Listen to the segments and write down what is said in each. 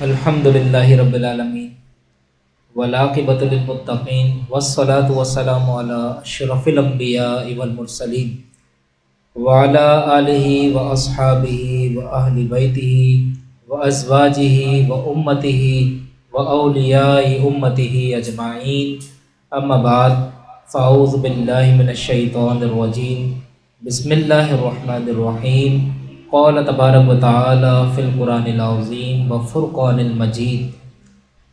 الحمدللہ رب العالمین والعاقبۃ للمتقین والصلاۃ والسلام علی اشرف الانبیاء والمرسلین وعلی آلہ واصحابہ واہل بیتہ وازواجہ وامتہ واولیاء امتہ اجمعین، اما بعد فاعوذ باللہ من الشیطان الرجیم، بسم اللہ الرحمن الرحیم۔ قال تبارک و تعالی فی القرآن العظیم وفرقان المجید،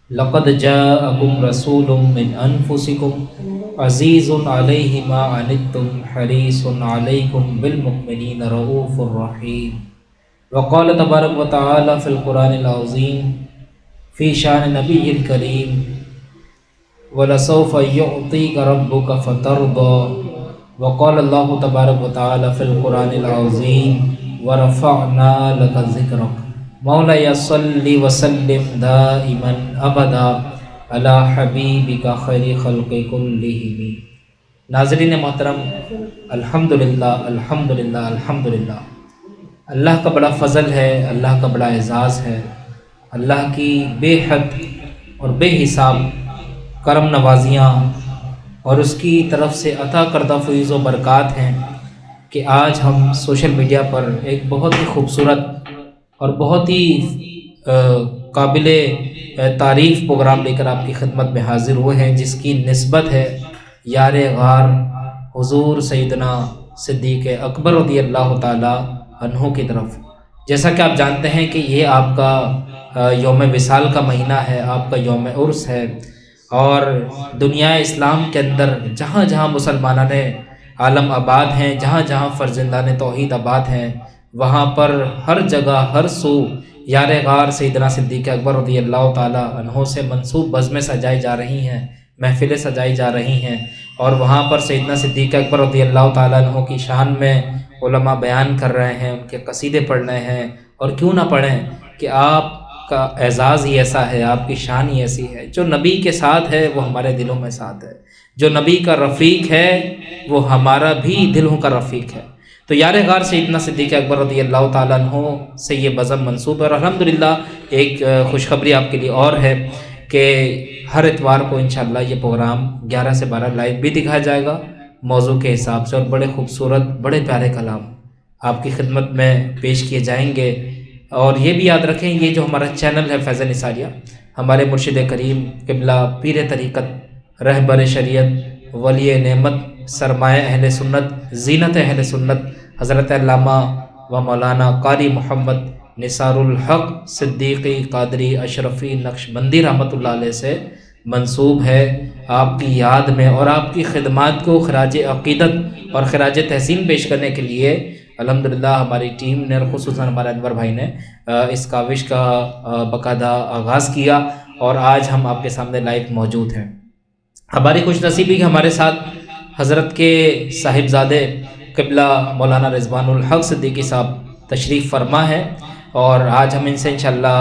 لقد جاءکم رسول من انفسکم عزیز علیہ ما عنتم حریص علیکم بالمؤمنین رؤوف الرحیم۔ وقال تبارک و تعالی فی القرآن العظیم فی شان نبی الکریم، وَلَسَوْفَ يُعْطِيكَ رَبُّكَ فَتَرْضَىٰ۔ وقال اللہ تبارک و تعالی فی القرآن العظیم وَرَفَعْنَا لَكَ ذِكْرَكَ۔ مولاي صل وسلم دائما ابدا علی حبیبک خیر خلق کلہم۔ ناظرین محترم، الحمدللہ الحمدللہ الحمدللہ، اللہ کا بڑا فضل ہے، اللہ کا بڑا اعزاز ہے، اللہ کی بے حد اور بے حساب کرم نوازیاں اور اس کی طرف سے عطا کردہ فیض و برکات ہیں کہ آج ہم سوشل میڈیا پر ایک بہت ہی خوبصورت اور بہت ہی قابل تعریف پروگرام لے کر آپ کی خدمت میں حاضر ہوئے ہیں، جس کی نسبت ہے یار غار حضور سیدنا صدیق اکبر رضی اللہ تعالی عنہ کی طرف۔ جیسا کہ آپ جانتے ہیں کہ یہ آپ کا یوم وصال کا مہینہ ہے، آپ کا یوم عرس ہے، اور دنیا اسلام کے اندر جہاں جہاں مسلمانان عالم آباد ہیں، جہاں جہاں فرزندان توحید آباد ہیں، وہاں پر ہر جگہ ہر سو یار غار سیدنا صدیق اکبر رضی اللہ تعالی عنہ سے منسوب بزمیں سجائی جا رہی ہیں، محفلیں سجائی جا رہی ہیں، اور وہاں پر سیدنا صدیق اکبر رضی اللہ تعالی عنہ کی شان میں علماء بیان کر رہے ہیں، ان کے قصیدے پڑھ رہے ہیں، اور کیوں نہ پڑھیں کہ آپ کا اعزاز ہی ایسا ہے، آپ کی شان ہی ایسی ہے۔ جو نبی کے ساتھ ہے وہ ہمارے دلوں میں ساتھ ہے، جو نبی کا رفیق ہے وہ ہمارا بھی دلوں کا رفیق ہے۔ تو یار غار سیدنا صدیق اکبر رضی اللہ تعالیٰ عنہ سے یہ بزم منسوب ہے، اور الحمدللہ ایک خوشخبری آپ کے لیے اور ہے کہ ہر اتوار کو انشاءاللہ یہ پروگرام 11 سے 12 لائیو بھی دکھایا جائے گا موضوع کے حساب سے، اور بڑے خوبصورت بڑے پیارے کلام آپ کی خدمت میں پیش کیے جائیں گے۔ اور یہ بھی یاد رکھیں، یہ جو ہمارا چینل ہے فیض نثاریہ، ہمارے مرشد کریم قبلہ پیر طریقت رہبر شریعت ولی نعمت سرمایہ اہل سنت زینت اہل سنت حضرت علامہ و مولانا قاری محمد نثار الحق صدیقی قادری اشرفی نقشبندی رحمۃ اللہ علیہ سے منسوب ہے۔ آپ کی یاد میں اور آپ کی خدمات کو خراج عقیدت اور خراج تحسین پیش کرنے کے لیے الحمدللہ ہماری ٹیم نے اور خصوصاً ہمارے انور بھائی نے اس کاوش کا باقاعدہ آغاز کیا، اور آج ہم آپ کے سامنے لائیو موجود ہیں۔ ہماری خوش نصیبی کہ ہمارے ساتھ حضرت کے صاحبزادے قبلہ مولانا رضوان الحق صدیقی صاحب تشریف فرما ہے، اور آج ہم ان سے انشاءاللہ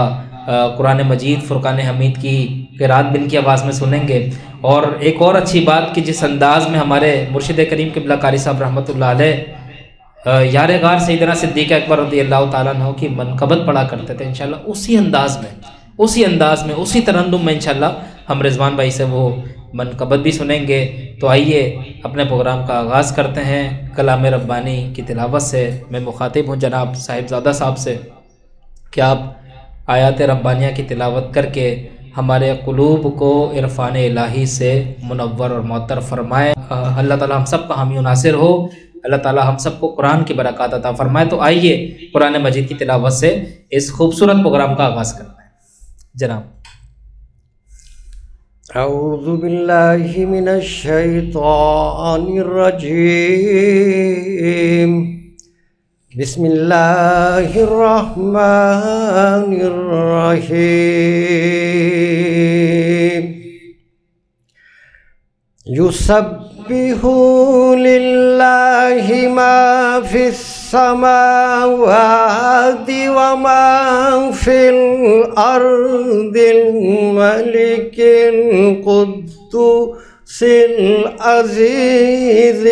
قرآن مجید فرقان حمید کی قرات بن کی آواز میں سنیں گے۔ اور ایک اور اچھی بات کہ جس انداز میں ہمارے مرشد کریم قبلہ قاری صاحب رحمۃ اللہ علیہ یار غار سیدنا صدیق اکبر رضی اللہ تعالیٰ عنہ کی منقبت پڑھا کرتے تھے، انشاءاللہ اسی انداز میں اسی ترنم میں انشاءاللہ ہم رضوان بھائی سے وہ منقبت بھی سنیں گے۔ تو آئیے اپنے پروگرام کا آغاز کرتے ہیں کلام ربانی کی تلاوت سے۔ میں مخاطب ہوں جناب صاحبزادہ صاحب سے کہ آپ آیات ربانیہ کی تلاوت کر کے ہمارے قلوب کو عرفان الہی سے منور اور معطر فرمائے۔ اللہ تعالی ہم سب کا حامی و ناصر ہو، اللہ تعالی ہم سب کو قرآن کی برکات عطا فرمائے۔ تو آئیے قرآن مجید کی تلاوت سے اس خوبصورت پروگرام کا آغاز کرتے ہیں جناب۔ اعوذ باللہ من الشیطان الرجیم، بسم اللہ الرحمن الرحیم۔ یسبح للہ ما فی السماوات وما فی الارض الملک القدوس العزیز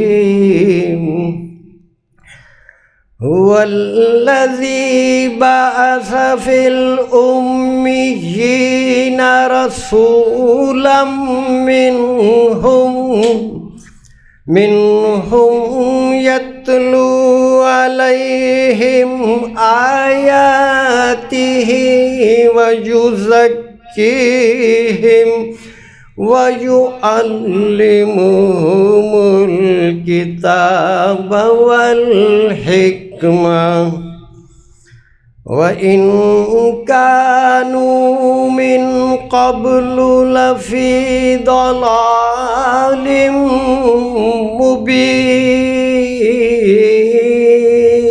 الحکیم، هو الذي بعث في الأميين رسولا منهم يتلو عليهم آياته ويزكيهم ويعلمهم الكتاب والحكمة وإن كانوا من قبل لفي ضلال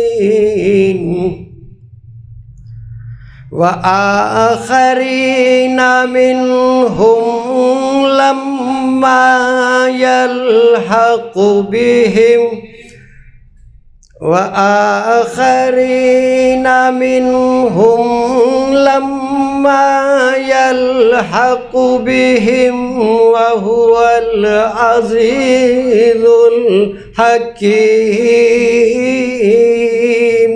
مبين وآخرين منهم لما يلحق بهم وهو العزيز الحكيم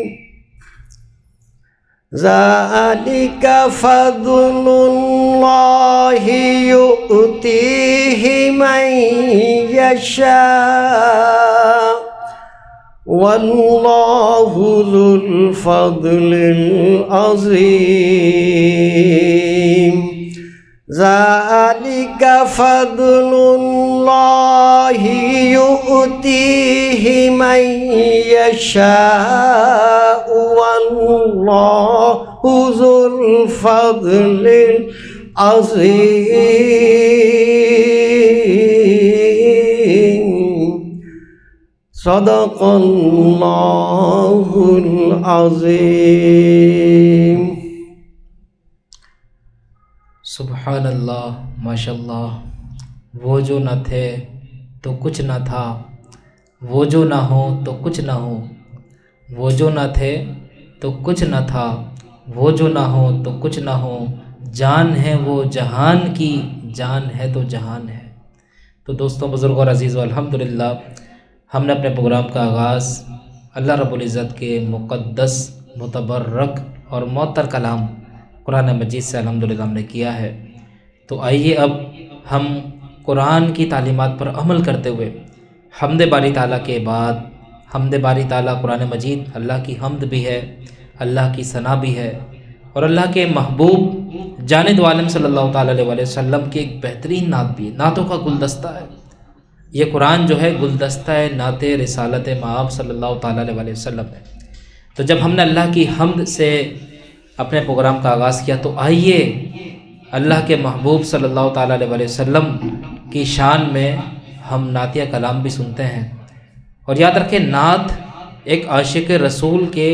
ذلك فضل الله يؤتيه من يشاء والله ذو الفضل العظيم ذلك فضل الله يؤتيه من يشاء والله ذو الفضل العظيم صدق اللہ العظیم۔ سبحان اللہ، ماشاء اللہ۔ وہ جو نہ تھے تو کچھ نہ تھا، وہ جو نہ ہو تو کچھ نہ ہو، وہ جو نہ تھے تو کچھ نہ تھا، وہ جو نہ ہو تو کچھ نہ ہو، جان ہے وہ جہان کی، جان ہے تو جہان ہے۔ تو دوستوں، بزرگوں اور عزیزوں، الحمدللہ ہم نے اپنے پروگرام کا آغاز اللہ رب العزت کے مقدس، متبرک اور معطر کلام قرآن مجید سے الحمدللہ ہم نے کیا ہے۔ تو آئیے اب ہم قرآن کی تعلیمات پر عمل کرتے ہوئے حمد باری تعالیٰ کے بعد، حمد باری تعالیٰ قرآن مجید اللہ کی حمد بھی ہے، اللہ کی ثنا بھی ہے، اور اللہ کے محبوب جاند عالم صلی اللہ تعالیٰ علیہ وسلم کی ایک بہترین نعت بھی ہے، نعتوں کا گلدستہ ہے۔ یہ قرآن جو ہے گلدستہ نعت رسالت مآب صلی اللہ تعالیٰ علیہ وسلم ہے۔ تو جب ہم نے اللہ کی حمد سے اپنے پروگرام کا آغاز کیا، تو آئیے اللہ کے محبوب صلی اللہ تعالیٰ علیہ وسلم کی شان میں ہم نعتیہ کلام بھی سنتے ہیں۔ اور یاد رکھیں، نعت ایک عاشق رسول کے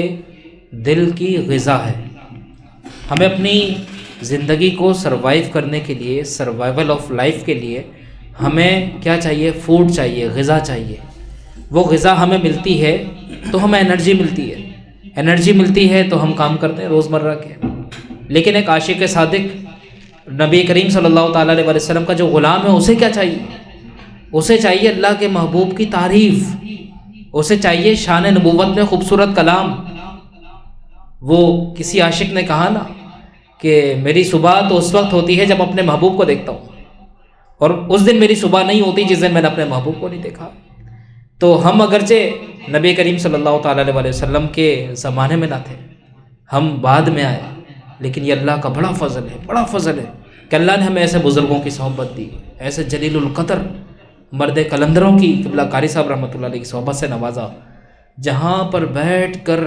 دل کی غذا ہے۔ ہمیں اپنی زندگی کو سروائیو کرنے کے لیے، سروائیول آف لائف کے لیے ہمیں کیا چاہیے؟ فوڈ چاہیے، غذا چاہیے۔ وہ غذا ہمیں ملتی ہے تو ہمیں انرجی ملتی ہے، انرجی ملتی ہے تو ہم کام کرتے ہیں روزمرہ کے۔ لیکن ایک عاشق صادق نبی کریم صلی اللہ تعالیٰ علیہ وسلم کا جو غلام ہے، اسے کیا چاہیے؟ اسے چاہیے اللہ کے محبوب کی تعریف، اسے چاہیے شان نبوت میں خوبصورت کلام۔ وہ کسی عاشق نے کہا نا کہ میری صبح تو اس وقت ہوتی ہے جب اپنے محبوب کو دیکھتا ہوں، اور اس دن میری صبح نہیں ہوتی جس دن میں نے اپنے محبوب کو نہیں دیکھا۔ تو ہم اگرچہ نبی کریم صلی اللہ تعالیٰ علیہ وسلم کے زمانے میں نہ تھے، ہم بعد میں آئے، لیکن یہ اللہ کا بڑا فضل ہے، بڑا فضل ہے کہ اللہ نے ہمیں ایسے بزرگوں کی صحبت دی، ایسے جلیل القدر مرد کلندروں کی، قبلہ قاری صاحب رحمۃ اللہ علیہ کی صحبت سے نوازا، جہاں پر بیٹھ کر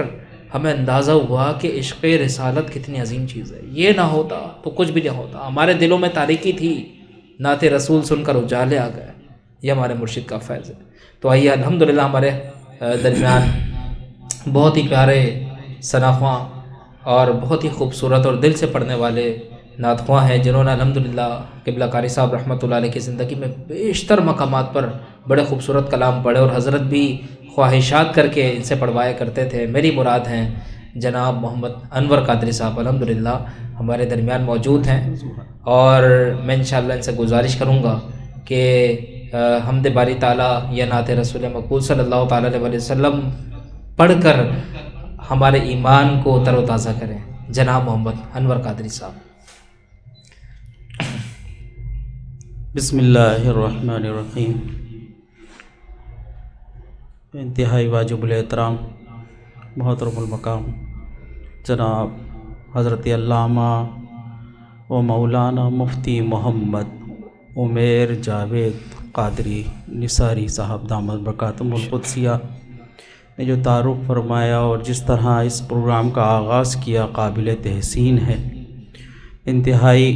ہمیں اندازہ ہوا کہ عشق رسالت کتنی عظیم چیز ہے۔ یہ نہ ہوتا تو کچھ بھی نہیں ہوتا۔ ہمارے دلوں میں تاریکی تھی، نعت رسول سن کر اجالے آ گئے۔ یہ ہمارے مرشد کا فیض ہے۔ تو آئیے الحمدللہ ہمارے درمیان بہت ہی پیارے ثناخواں اور بہت ہی خوبصورت اور دل سے پڑھنے والے نعت خواں ہیں، جنہوں نے الحمدللہ قبلہ قاری صاحب رحمۃ اللہ علیہ کی زندگی میں بیشتر مقامات پر بڑے خوبصورت کلام پڑھے، اور حضرت بھی خواہشات کر کے ان سے پڑھوایا کرتے تھے۔ میری مراد ہیں جناب محمد انور قادری صاحب، الحمدللہ ہمارے درمیان موجود ہیں، اور میں انشاءاللہ ان سے گزارش کروں گا کہ حمد باری تعالیٰ یا نعت رسول مقبول صلی اللہ تعالیٰ علیہ وسلم پڑھ کر ہمارے ایمان کو تر و تازہ کریں. جناب محمد انور قادری صاحب. بسم اللہ الرحمن الرحیم. انتہائی واجب الاحترام محترم المقام جناب حضرت علامہ و مولانا مفتی محمد عمیر جاوید قادری نثاری صاحب دامت برکاتہم القدسیہ نے جو تعارف فرمایا اور جس طرح اس پروگرام کا آغاز کیا قابل تحسین ہے. انتہائی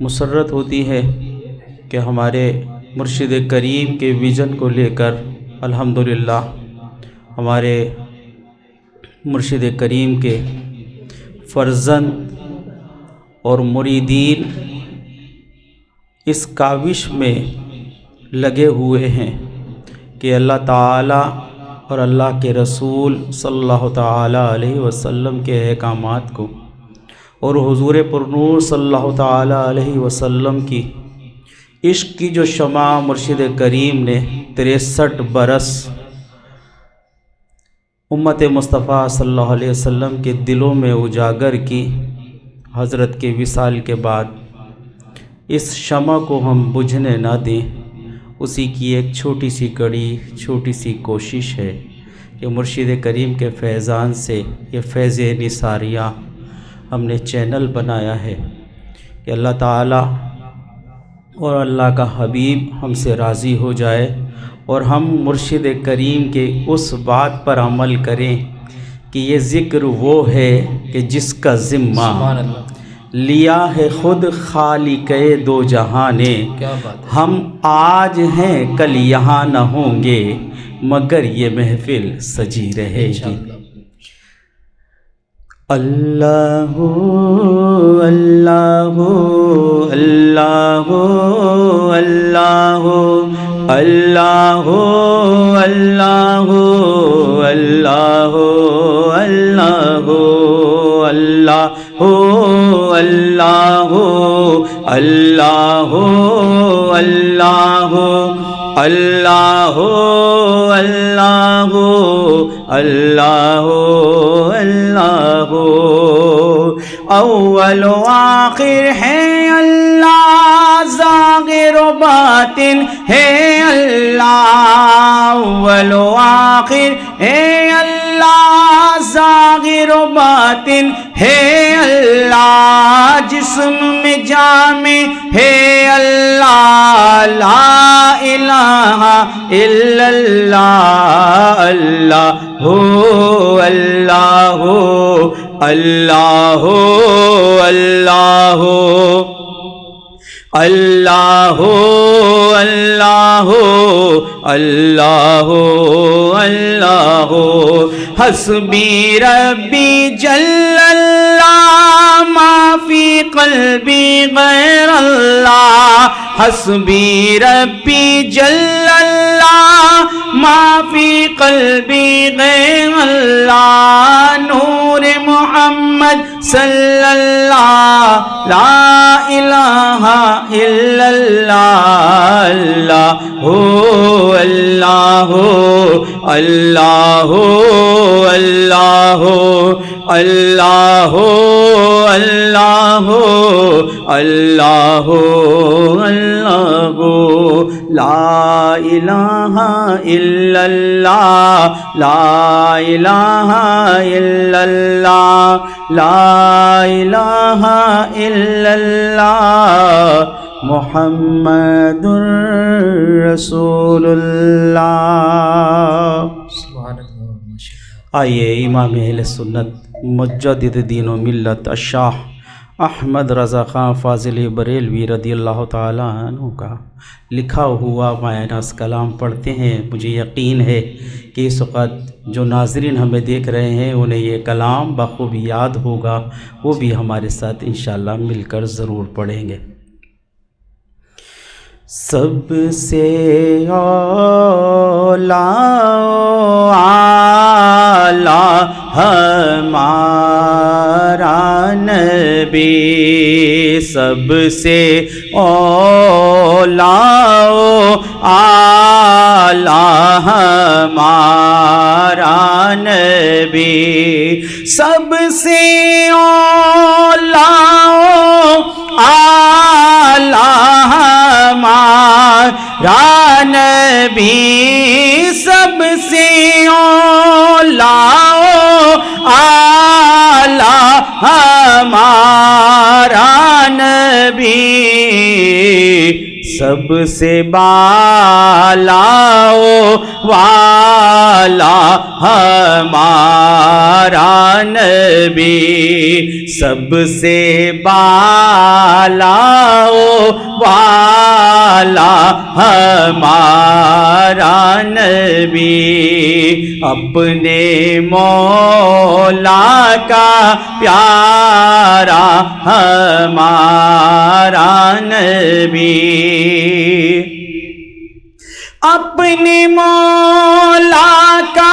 مسرت ہوتی ہے کہ ہمارے مرشد کریم کے ویژن کو لے کر الحمدللہ ہمارے مرشد کریم کے فرزند اور مریدین اس کاوش میں لگے ہوئے ہیں کہ اللہ تعالیٰ اور اللہ کے رسول صلی اللہ تعالیٰ علیہ وسلم کے احکامات کو اور حضور پرنور صلی اللہ تعالیٰ علیہ وسلم کی عشق کی جو شمع مرشد کریم نے 63 برس امت مصطفیٰ صلی اللہ علیہ وسلم کے دلوں میں اجاگر کی، حضرت کے وصال کے بعد اس شمع کو ہم بجھنے نہ دیں. اسی کی ایک چھوٹی سی کڑی، چھوٹی سی کوشش ہے کہ مرشد کریم کے فیضان سے یہ فیض نثاریہ ہم نے چینل بنایا ہے کہ اللہ تعالیٰ اور اللہ کا حبیب ہم سے راضی ہو جائے اور ہم مرشد کریم کے اس بات پر عمل کریں کہ یہ ذکر وہ ہے کہ جس کا ذمہ لیا ہے خود خالق دو جہاں نے. ہم آج ہیں کل یہاں نہ ہوں گے مگر یہ محفل سجی رہے گی. اللہ اللہ اللہ اللہ اللہ اللہ اللہ اللہ اللہ اللہ اللہ اللہ اللہ اللہ اللہ اول و آخر ہے اللہ، ظاہر و باطن ہے اللہ. اول و آخر ہے اللہ، ظاہر و باطن ہے اللہ. جسم میں جامع ہے اللہ، لا الہ الا اللہ. اللہ ہو اللہ ہو اللہ ہو اللہ ہو اللہ ہو اللہ ہو اللہ ہو اللہ ہو. حسبی ربی جل اللہ ما فی قلبی غیر اللہ. حسبی ربی جل اللہ ما فی قلبی غیر اللہ. نور محمد صلی اللہ، لا الہ الا اللہ. اللہ ہو اللہ ہو اللہ ہو اللہ ہو اللہ ہو اللہ ہو اللہ ہو اللہ ہو. لا الہ الا اللہ، لا الہ الا اللہ، لا الہ الا اللہ محمد رسول اللہ. آئیے امام اہل سنت مجدد دین و ملت الشاہ احمد رضا خان فاضل بریلوی رضی اللہ تعالیٰ عنہ کا لکھا ہوا معنیٰ کلام پڑھتے ہیں. مجھے یقین ہے کہ اس وقت جو ناظرین ہمیں دیکھ رہے ہیں انہیں یہ کلام بخوب یاد ہوگا، وہ بھی ہمارے ساتھ انشاءاللہ مل کر ضرور پڑھیں گے. سب سے اولا ہمارا نبی سب سے اولا اعلیٰ ہمارا نبی سب سے اولا اعلیٰ ہمارا نبی سب سے اولا اعلیٰ ہمارا نبی سب سے بالا والا ہمارا نبی سب سے بالا والا ہمارا نبی اپنے مولا کا پیارا ہمارا نبی اپنے مولا کا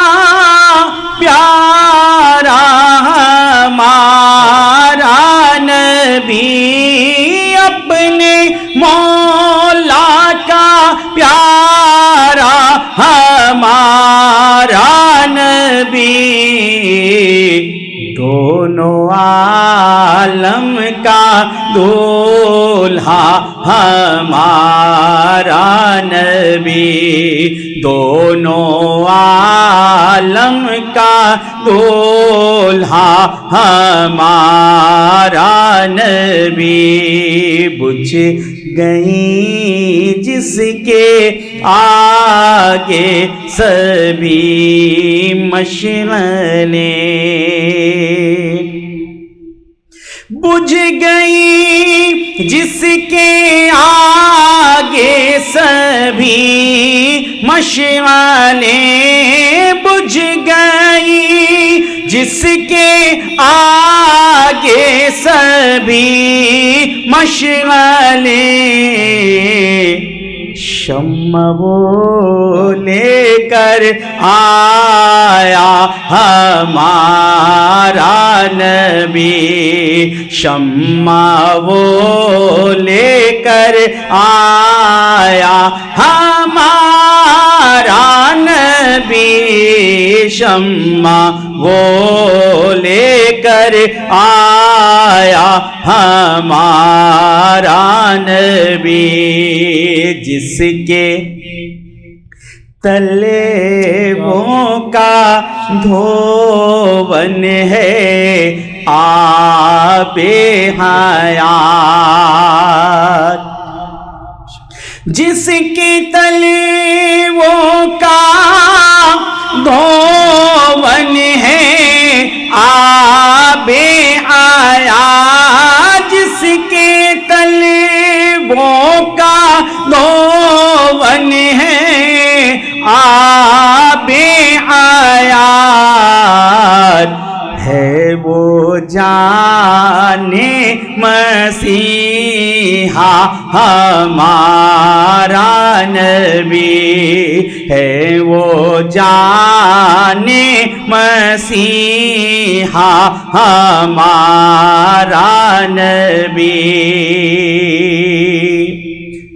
پیارا ہمارا نبی اپنے مولا کا پیارا ہمارا نبی دونوں عالم کا دولہا ہمارا نبی دونوں عالم کا دولہا ہمارا نبی بجھ گئی جس کے آگے سبھی مشعلیں بجھ گئی جس کے آگے سبھی مشعلیں بجھ گئی جس کے آگے سبھی مشعلیں شمع وہ لے کر آیا ہمارا نبی شمع وہ لے کر آیا ہمارا نبی شمع وہ لے کر آیا ہمارا نبی جس کے طلبوں کا دھون ہے آب حیات جس کے طلبوں کا دھون ہے آب حیات جس کے طلبوں کا دھون ہے آب حیات ہے وہ جان مسیحا ہمارا نبی ہے وہ جان مسیحا ہمارا نبی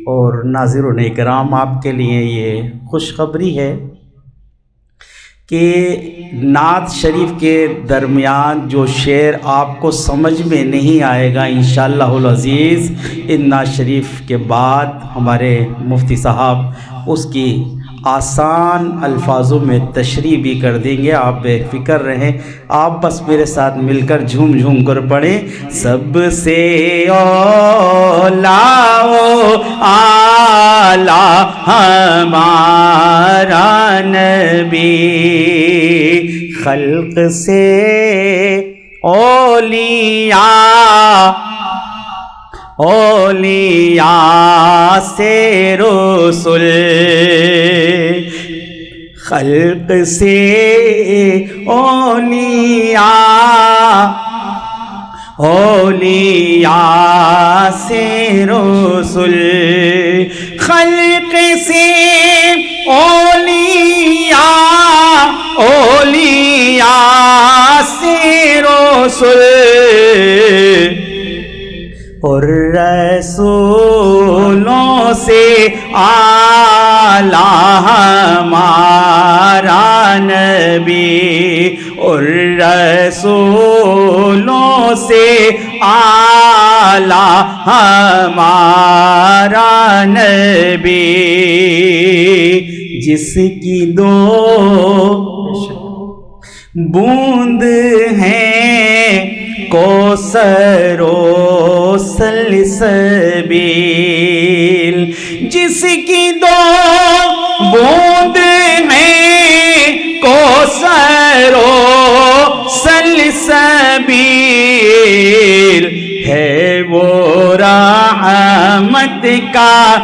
اور ناظرین اکرام آپ کے لیے یہ خوشخبری ہے کہ نعت شریف کے درمیان جو شعر آپ کو سمجھ میں نہیں آئے گا انشاءاللہ العزیز ان نعت شریف کے بعد ہمارے مفتی صاحب اس کی آسان الفاظوں میں تشریح بھی کر دیں گے آپ بے فکر رہیں آپ بس میرے ساتھ مل کر جھوم جھوم کر پڑھیں سب سے اولا اعلیٰ ہمارا نبی خلق سے اولیاء سے رسول خلق سے اولیاء سے رسول خلق سے اولیاء رسل اور رسولوں سے اعلیٰ ہمارا نبی اور رسولوں سے اعلیٰ ہمارا نبی جس کی دو بوند ہیں کوثر و سلسبیل جس کی دو بوند ہیں کوثر و سلسبیل ہے وہ رحمت کا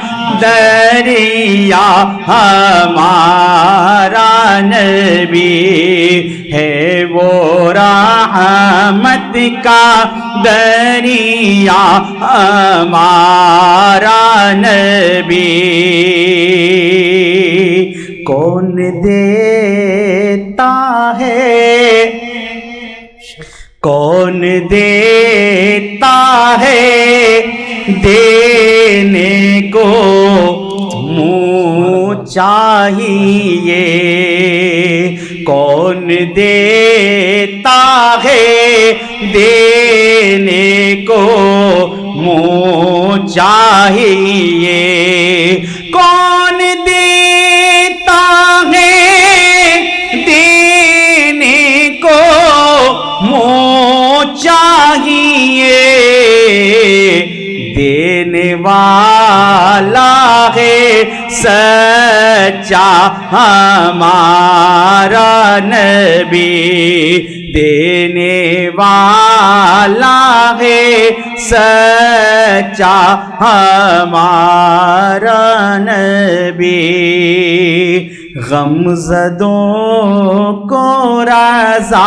دریا ہمارا نبی ہے وہ رحمت کا دریا ہمارا نبی کون دیتا ہے کون دیتا ہے دینے کو منہ چاہیے کون دیتا ہے دینے کو منہ چاہیے کون دیتا ہے دینے کو منہ چاہیے دینے والا ہے سچا ہمارا نبی دینے والا ہے سچا ہمارا نبی غمزدوں کو رضا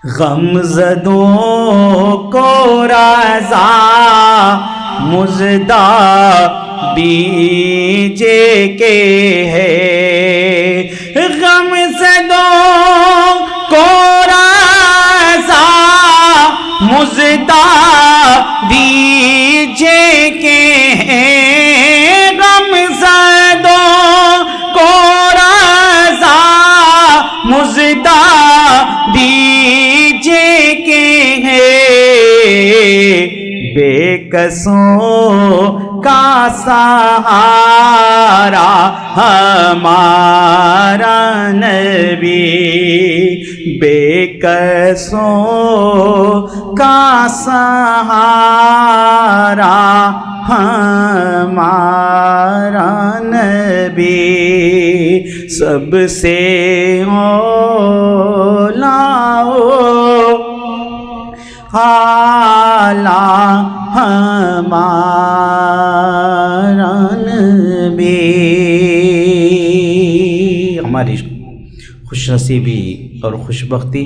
غمزدوں کو رضا مزدہ دیجے کے ہے غمزدوں کو رضا مزدہ دیجے کے ہے غمزدوں کو رضا مزدہ دیجے کے ہے بے کسوں کا سہارا ہمارا نبی بے کسوں کا سہارا ہمارا نبی سب سے اعلیٰ ہمارا نبی ہماری خوش نصیبی اور خوش بختی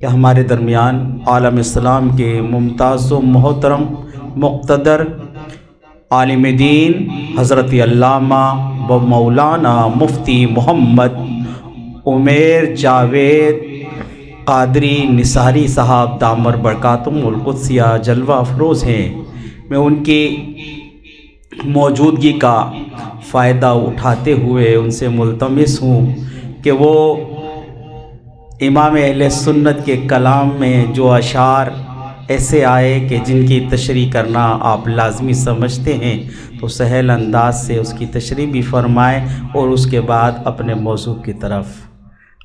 کہ ہمارے درمیان عالم اسلام کے ممتاز و محترم مقتدر عالم دین حضرت علامہ و مولانا مفتی محمد عمیر جاوید قادری نثاری صاحب دامر برکاتہم القدسیہ جلوہ افروز ہیں میں ان کی موجودگی کا فائدہ اٹھاتے ہوئے ان سے ملتمس ہوں کہ وہ امام اہل سنت کے کلام میں جو اشعار ایسے آئے کہ جن کی تشریح کرنا آپ لازمی سمجھتے ہیں تو سہل انداز سے اس کی تشریح بھی فرمائیں اور اس کے بعد اپنے موضوع کی طرف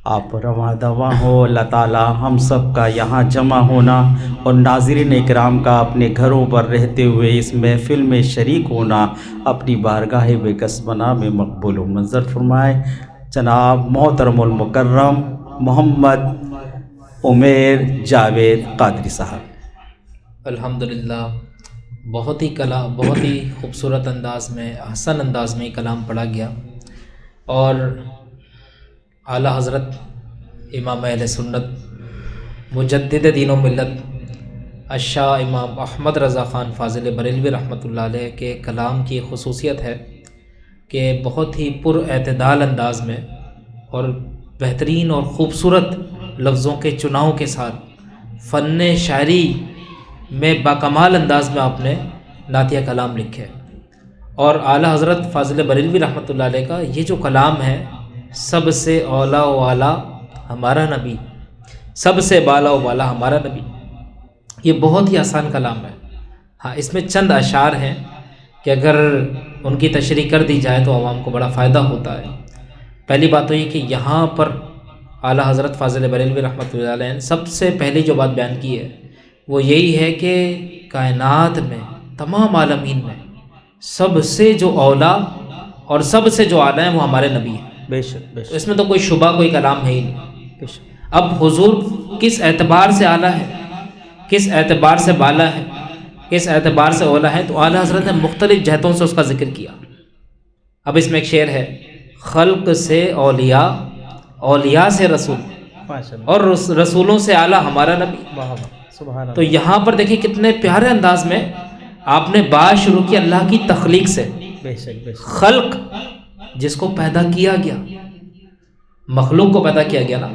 آپ رواں دواں ہو اللہ تعالی ہم سب کا یہاں جمع ہونا اور ناظرین اکرام کا اپنے گھروں پر رہتے ہوئے اس محفل میں شریک ہونا اپنی بارگاہ بکسبنا میں مقبول و منظر فرمائے جناب محترم المکرم محمد عمیر جاوید قادری صاحب الحمدللہ بہت ہی خوبصورت انداز میں حسن انداز میں کلام پڑھا گیا اور اعلیٰ حضرت امام اہل سنت مجدد دین و ملت الشاہ امام احمد رضا خان فاضل بریلوی رحمۃ اللہ علیہ کے کلام کی خصوصیت ہے کہ بہت ہی پر اعتدال انداز میں اور بہترین اور خوبصورت لفظوں کے چناؤ کے ساتھ فن شاعری میں باکمال انداز میں آپ نے نعتیہ کلام لکھے، اور اعلیٰ حضرت فاضل بریلوی رحمۃ اللہ علیہ کا یہ جو کلام ہے، سب سے اولا و اعلیٰ ہمارا نبی، سب سے بالا و بالا ہمارا نبی، یہ بہت ہی آسان کلام ہے۔ ہاں، اس میں چند اشعار ہیں کہ اگر ان کی تشریح کر دی جائے تو عوام کو بڑا فائدہ ہوتا ہے۔ پہلی بات تو یہ کہ یہاں پر اعلیٰ حضرت فاضل بریلوی رحمۃ اللہ علیہ نے سب سے پہلی جو بات بیان کی ہے وہ یہی ہے کہ کائنات میں، تمام عالمین میں سب سے جو اولا اور سب سے جو اعلیٰ ہیں وہ ہمارے نبی ہیں۔ بے شک بے تو شک اس میں تو کوئی شبہ، کوئی کلام ہے ہی نہیں۔ بے شک۔ اب حضور کس اعتبار سے اعلیٰ ہے، کس اعتبار سے بالا ہے، کس اعتبار سے اولا ہے، تو اعلیٰ حضرت نے مختلف جہتوں سے اس کا ذکر کیا۔ اب اس میں ایک شعر ہے، خلق سے اولیاء، اولیاء سے رسول، ماشاء اللہ، اور رسولوں سے اعلیٰ ہمارا نبی۔ واہ واہ، سبحان اللہ۔ تو یہاں پر دیکھیں کتنے پیارے انداز میں آپ نے بات شروع کی اللہ کی تخلیق سے۔ بے شک بے شک، خلق جس کو پیدا کیا گیا، مخلوق کو پیدا کیا گیا نا،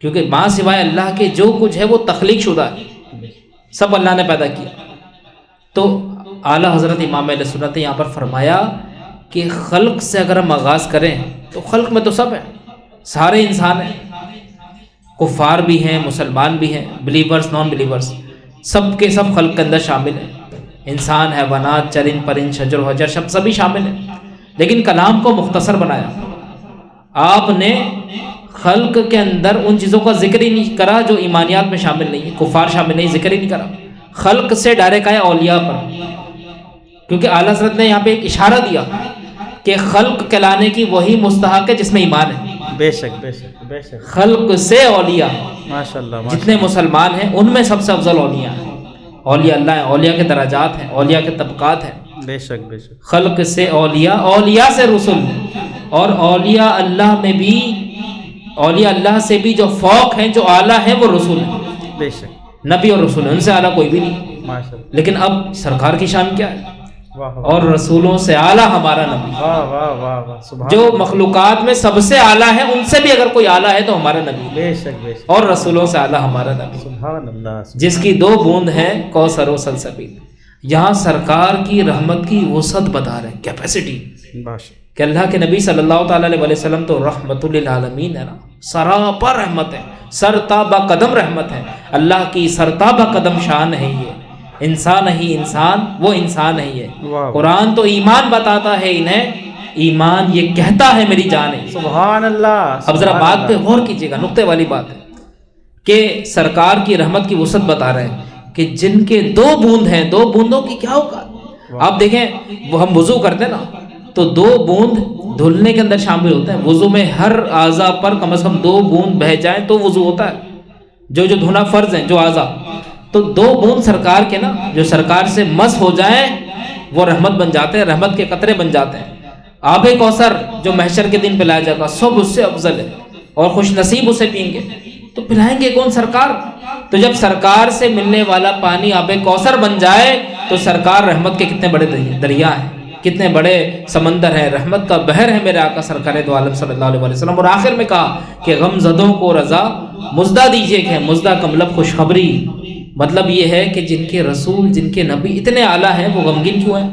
کیونکہ ماں سوائے اللہ کے جو کچھ ہے وہ تخلیق شدہ ہے، سب اللہ نے پیدا کیا۔ تو اعلیٰ حضرت امام اہل سنت نے یہاں پر فرمایا کہ خلق سے اگر ہم آغاز کریں تو خلق میں تو سب ہیں، سارے انسان ہیں، کفار بھی ہیں، مسلمان بھی ہیں، بلیورز، نان بلیورز، سب کے سب خلق کے اندر شامل ہیں، انسان، حیوانات، چرند پرند، شجر و حجر، سبھی شامل ہیں۔ لیکن کلام کو مختصر بنایا، آپ نے خلق کے اندر ان چیزوں کا ذکر ہی نہیں کرا جو ایمانیات میں شامل نہیں ہیں، کفار شامل نہیں، ذکر ہی نہیں کرا، خلق سے ڈائریکٹ آیا اولیاء پر، کیونکہ اعلیٰ حضرت نے یہاں پہ ایک اشارہ دیا کہ خلق کہلانے کی وہی مستحق ہے جس میں ایمان ہے۔ بے شک بے شک بے شک، خلق سے اولیاء، ماشاء اللہ، جتنے مسلمان ہیں ان میں سب سے افضل اولیاء ہیں، اولیاء اللہ ہیں، اولیاء کے درجات ہیں، اولیاء کے طبقات ہیں۔ بے شک بے شک، خلق سے اولیاء، اولیاء سے رسول، اور اولیاء اللہ میں بھی، اولیاء اللہ سے بھی جو فوق ہیں، جو اعلیٰ ہیں، وہ رسول ہیں، بے شک، نبی اور رسول ہیں، ان سے اعلیٰ کوئی بھی نہیں۔ ماشاء اللہ، لیکن اب سرکار کی شان کیا ہے؟ واہ واہ اور رسولوں سے اعلیٰ ہمارا نبی، واہ واہ واہ واہ، سبحان جو اللہ، مخلوقات میں سب سے اعلیٰ ہے، ان سے بھی اگر کوئی اعلیٰ ہے تو ہمارا نبی، بے شک بے شک، اور رسولوں سے اعلیٰ ہمارا نبی، سبحان اللہ، جس کی 2 بوند ہیں کوثر و سلسبیل۔ یہاں سرکار کی رحمت کی وسعت بتا رہے ہیں، کیپیسٹی، ماشاء کہ اللہ کے نبی صلی اللہ تعالیٰ علیہ وسلم تو رحمت للعالمین ہے نا، سراپا رحمت ہے، سرتابہ قدم رحمت ہے، اللہ کی سرتابہ قدم شان ہے، یہ انسان ہی انسان، وہ انسان ہے یہ۔ واہ، قرآن تو ایمان بتاتا ہے انہیں، ایمان یہ کہتا ہے میری جان ہے۔ سبحان اللہ۔ اب ذرا سبحان بات اللہ، پہ غور کیجیے گا، نقطے والی بات ہے کہ سرکار کی رحمت کی وسعت بتا رہے ہیں کہ جن کے 2 بوند ہیں، 2 بوندوں کی کیا اوقات۔ آپ دیکھیں، وہ ہم وضو کرتے ہیں نا تو 2 بوند دھلنے کے اندر شامل ہوتے ہیں، وضو میں ہر اعضاء پر کم از کم 2 بوند بہہ جائیں تو وضو ہوتا ہے، جو دھونا فرض ہیں، جو اعضاء، تو 2 بوند سرکار کے نا، جو سرکار سے مس ہو جائیں وہ رحمت بن جاتے ہیں، رحمت کے قطرے بن جاتے ہیں۔ آب کوثر جو محشر کے دن پلایا جاتا سب اس سے افضل ہے، اور خوش نصیب اسے پئیں گے، تو پلائیں گے کون؟ سرکار۔ تو جب سرکار سے ملنے والا پانی آب کوثر بن جائے تو سرکار رحمت کے کتنے بڑے دریا ہیں، کتنے بڑے سمندر ہیں، رحمت کا بحر ہے میرے آقا سرکار دو عالم صلی اللہ علیہ وسلم۔ اور آخر میں کہا کہ غم زدوں کو رضا مزدہ دیجئے، کہ مزدہ کا مطلب خوشخبری، مطلب یہ ہے کہ جن کے رسول، جن کے نبی اتنے اعلیٰ ہیں وہ غمگین کیوں ہیں؟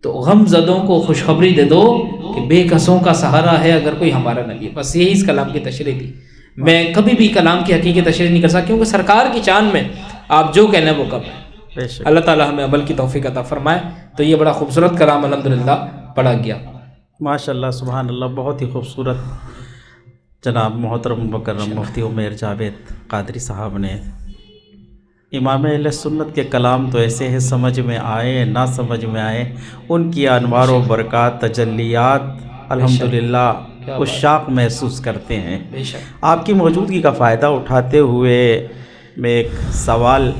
تو غم زدوں کو خوشخبری دے دو کہ بے کسوں کا سہارا ہے اگر کوئی ہمارا نبی ہے۔ بس یہی اس کلام کی تشریح تھی۔ میں کبھی بھی کلام کی حقیقی تشریح نہیں کر سکتا، کیونکہ سرکار کی چاند میں آپ جو کہنا ہے وہ کب ہے۔ اللہ تعالیٰ ہمیں عمل کی توفیق عطا فرمائے۔ تو یہ بڑا خوبصورت کلام الحمدللہ پڑھا گیا۔ ماشاء اللہ، سبحان اللہ، بہت ہی خوبصورت جناب محترم مکرم مفتی عمیر جاوید قادری صاحب نے امام اہل سنت کے کلام تو ایسے ہیں، سمجھ میں آئے نہ سمجھ میں آئے، ان کی انوار و برکات، تجلیات الحمدللہ عشاق محسوس کرتے ہیں۔ بے شک آپ کی موجودگی کا فائدہ اٹھاتے ہوئے میں ایک سوال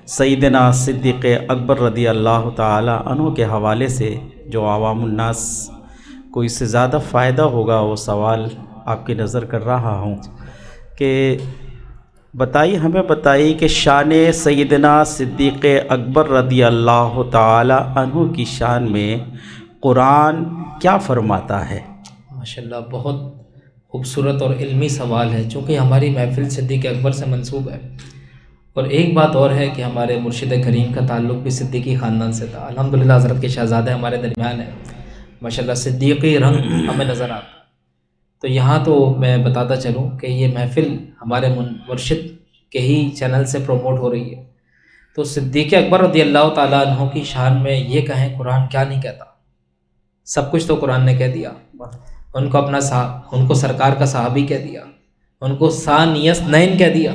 سیدنا صدیق اکبر رضی اللہ تعالی عنہ کے حوالے سے، جو عوام الناس کو اس سے زیادہ فائدہ ہوگا، وہ سوال آپ کی نظر کر رہا ہوں کہ ہمیں بتائیے کہ شان سیدنا صدیق اکبر رضی اللہ تعالی عنہ کی شان میں قرآن کیا فرماتا ہے؟ ماشاءاللہ، بہت خوبصورت اور علمی سوال ہے، چونکہ ہماری محفل صدیق اکبر سے منسوب ہے، اور ایک بات اور ہے کہ ہمارے مرشد کریم کا تعلق بھی صدیقی خاندان سے تھا۔ الحمدللہ حضرت کے شہزادے ہمارے درمیان ہیں، ماشاءاللہ صدیقی رنگ ہمیں نظر آتا۔ تو یہاں تو میں بتاتا چلوں کہ یہ محفل ہمارے مرشد کے ہی چینل سے پروموٹ ہو رہی ہے، تو صدیق اکبر رضی اللہ تعالیٰ عنہ کی شان میں یہ کہیں قرآن کیا نہیں کہتا، سب کچھ تو قرآن نے کہہ دیا۔ ان کو ان کو سرکار کا صحابی کہہ دیا، ان کو ثانی اثنین کہہ دیا۔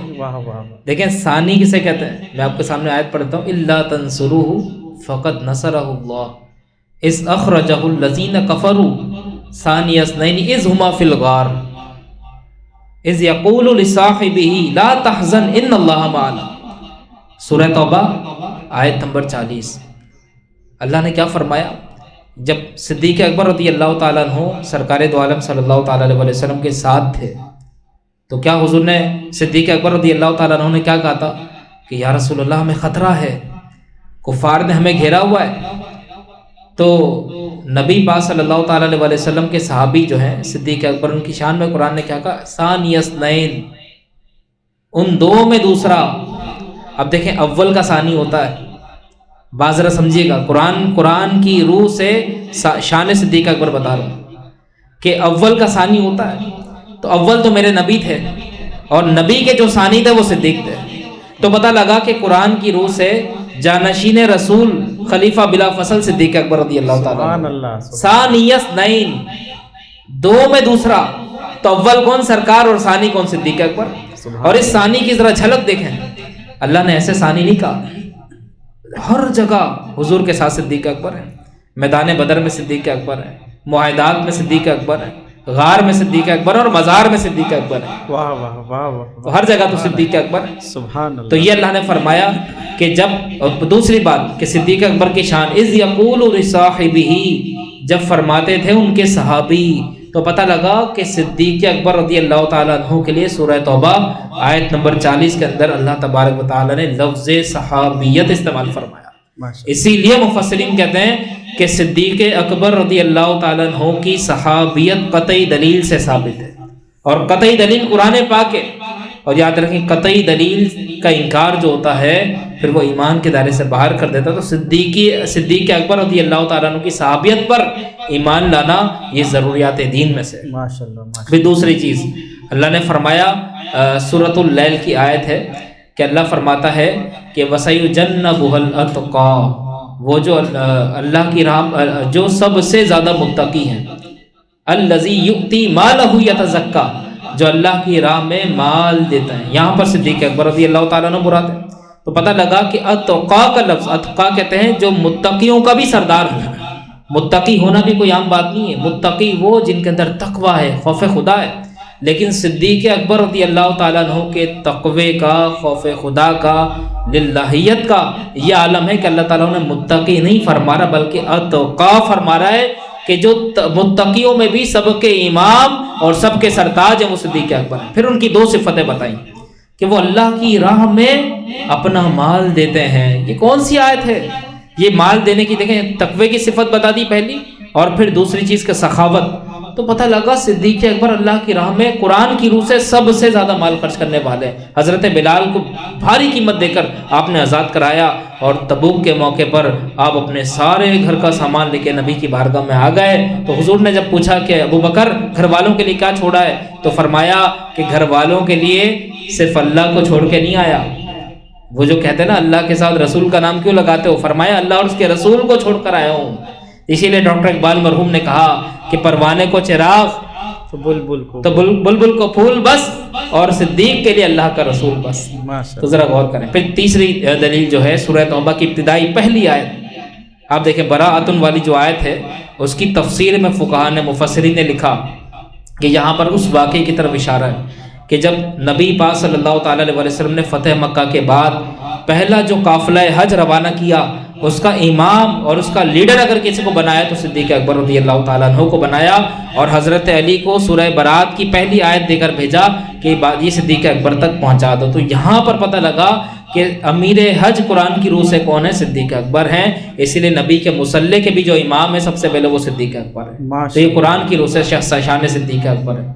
دیکھیں ثانی کسے کہتے ہیں، میں آپ کے سامنے آیت پڑھتا ہوں، الا تنصروہ فقد نصرہ اللہ اذ اخرجہ الذین کفروا ثانی اثنین اذ ہما فی الغار اذ یقول لصاحبہ لا تحزن ان اللہ معنا۔ سورہ توبہ آیت نمبر 40۔ اللہ نے کیا فرمایا، جب صدیق اکبر رضی اللہ تعالیٰ عنہ سرکار دو عالم صلی اللہ تعالیٰ علیہ وسلم کے ساتھ تھے، تو کیا حضور نے صدیق اکبر رضی اللہ تعالیٰ عنہ نے کیا کہا تھا کہ یا رسول اللہ ہمیں خطرہ ہے، کفار نے ہمیں گھیرا ہوا ہے۔ تو نبی پاک صلی اللہ تعالیٰ علیہ وسلم کے صحابی جو ہیں صدیق اکبر، ان کی شان میں قرآن نے کیا کہا، ثانی اثنین، ان دو میں دوسرا۔ اب دیکھیں اول کا ثانی ہوتا ہے، بات ذرا سمجھیے گا، قرآن کی روح سے شان صدیق اکبر بتا رہا ہوں کہ اول کا ثانی ہوتا ہے۔ تو اول تو میرے نبی تھے، اور نبی کے جو ثانی تھے وہ صدیق تھے، تو پتہ لگا کہ قرآن کی روح سے جانشین رسول خلیفہ بلا فصل صدیق اکبر رضی اللہ تعالیٰ ثانی اثنین، دو میں دوسرا۔ تو اول کون سرکار اور ثانی کون صدیق اکبر۔ اور اس ثانی کی ذرا جھلک دیکھیں، اللہ نے ایسے ثانی نہیں کہا، ہر جگہ حضور کے ساتھ صدیق اکبر ہے، میدان بدر میں صدیق اکبر ہے، معاہدات میں صدیق اکبر ہے، غار میں صدیق اکبر اور مزار میں صدیق اکبر ہے۔ واہ واہ واہ واہ، تو ہر جگہ تو صدیق اکبر ہے، سبحان اللہ۔ تو یہ اللہ نے فرمایا کہ جب، اور دوسری بات کہ صدیق اکبر کی شان اذ یقول لصاحبہ، جب فرماتے تھے ان کے صحابی، تو پتہ لگا کہ صدیق اکبر رضی اللہ تعالیٰ عنہ کے لیے سورہ توبہ آیت نمبر 40 کے اندر اللہ تبارک و تعالیٰ نے لفظ صحابیت استعمال فرمایا۔ اسی لیے مفسرین کہتے ہیں کہ صدیق اکبر رضی اللہ تعالیٰ عنہ کی صحابیت قطعی دلیل سے ثابت ہے، اور قطعی دلیل قرآن پاک ہے، اور یاد رکھیں قطعی دلیل کا انکار جو ہوتا ہے پھر وہ ایمان کے دائرے سے باہر کر دیتا ہے۔ تو صدیق اکبر رضی اللہ تعالیٰ عنہ کی صحابیت پر ایمان لانا یہ ضروریات دین میں سے۔ ماشاءاللہ۔ پھر دوسری چیز اللہ نے فرمایا، سورۃ اللیل کی آیت ہے کہ اللہ فرماتا ہے کہ وَسَيُجَنَّبُهَا الْأَتْقَى، وہ جو اللہ کی راہ جو سب سے زیادہ متقی ہیں، الَّذِي يُؤْتِي مَالَهُ يَتَزَكَّى، جو اللہ کی راہ میں مال دیتا ہے۔ یہاں پر صدیق اکبر رضی اللہ تعالیٰ عنہ مراد ہے۔ تو پتہ لگا کہ اتقا کا لفظ، اتقا کہتے ہیں جو متقیوں کا بھی سردار ہے۔ متقی ہونا بھی کوئی عام بات نہیں ہے، متقی وہ جن کے اندر تقوی ہے، خوف خدا ہے۔ لیکن صدیق اکبر رضی اللہ تعالیٰ عنہ کے تقوی کا، خوف خدا کا، للہیت کا یہ عالم ہے کہ اللہ تعالیٰ نے متقی نہیں فرما رہا بلکہ اتقا فرما رہا ہے، کہ جو متقیوں میں بھی سب کے امام اور سب کے سرتاج ہیں وہ صدیق اکبر ہیں۔ پھر ان کی دو صفتیں بتائیں کہ وہ اللہ کی راہ میں اپنا مال دیتے ہیں۔ یہ کون سی آیت ہے؟ یہ مال دینے کی، دیکھیں تقوی کی صفت بتا دی پہلی، اور پھر دوسری چیز کا سخاوت۔ تو پتہ لگا صدیق اکبر اللہ کی راہ میں قرآن کی روح سے سب سے زیادہ مال خرچ کرنے والے ہیں۔ حضرت بلال کو بھاری قیمت دے کر آپ نے آزاد کرایا، اور تبوک کے موقع پر آپ اپنے سارے گھر کا سامان لے کے نبی کی بارگاہ میں آ گئے۔ تو حضور نے جب پوچھا کہ ابو بکر گھر والوں کے لیے کیا چھوڑا ہے، تو فرمایا کہ گھر والوں کے لیے صرف اللہ کو چھوڑ کے نہیں آیا۔ وہ جو کہتے ہیں نا اللہ کے ساتھ رسول کا نام کیوں لگاتے ہو، فرمایا اللہ اور اس کے رسول کو چھوڑ کر آیا ہوں۔ اسی لیے ڈاکٹر اقبال مرحوم نے کہا کہ پروانے کو چراغ تو بلبل کو، تو بلبل کو پھول بس، اور صدیق کے لیے اللہ کا رسول بس۔ تو ذرا غور کریں۔ پھر تیسری دلیل جو ہے سورہ توبہ کی ابتدائی پہلی آیت، آپ دیکھیں براءۃ والی جو آیت ہے اس کی تفسیر میں فقہاء نے، مفسرین نے لکھا کہ یہاں پر اس واقعے کی طرف اشارہ ہے کہ جب نبی پاک صلی اللہ تعالیٰ علیہ وسلم نے فتح مکہ کے بعد پہلا جو قافلہ حج روانہ کیا، اس کا امام اور اس کا لیڈر اگر کسی کو بنایا تو صدیق اکبر رضی اللہ تعالیٰ عنہ کو بنایا، اور حضرت علی کو سورہ برات کی پہلی آیت دے کر بھیجا کہ یہ صدیق اکبر تک پہنچا دو۔ تو یہاں پر پتہ لگا کہ امیر حج قرآن کی روح سے کون ہے؟ صدیق اکبر ہیں۔ اسی لیے نبی کے مصلی کے بھی جو امام ہے سب سے پہلے وہ صدیق اکبر ہے۔ تو یہ قرآن کی روح سے شان صدیق اکبر ہے۔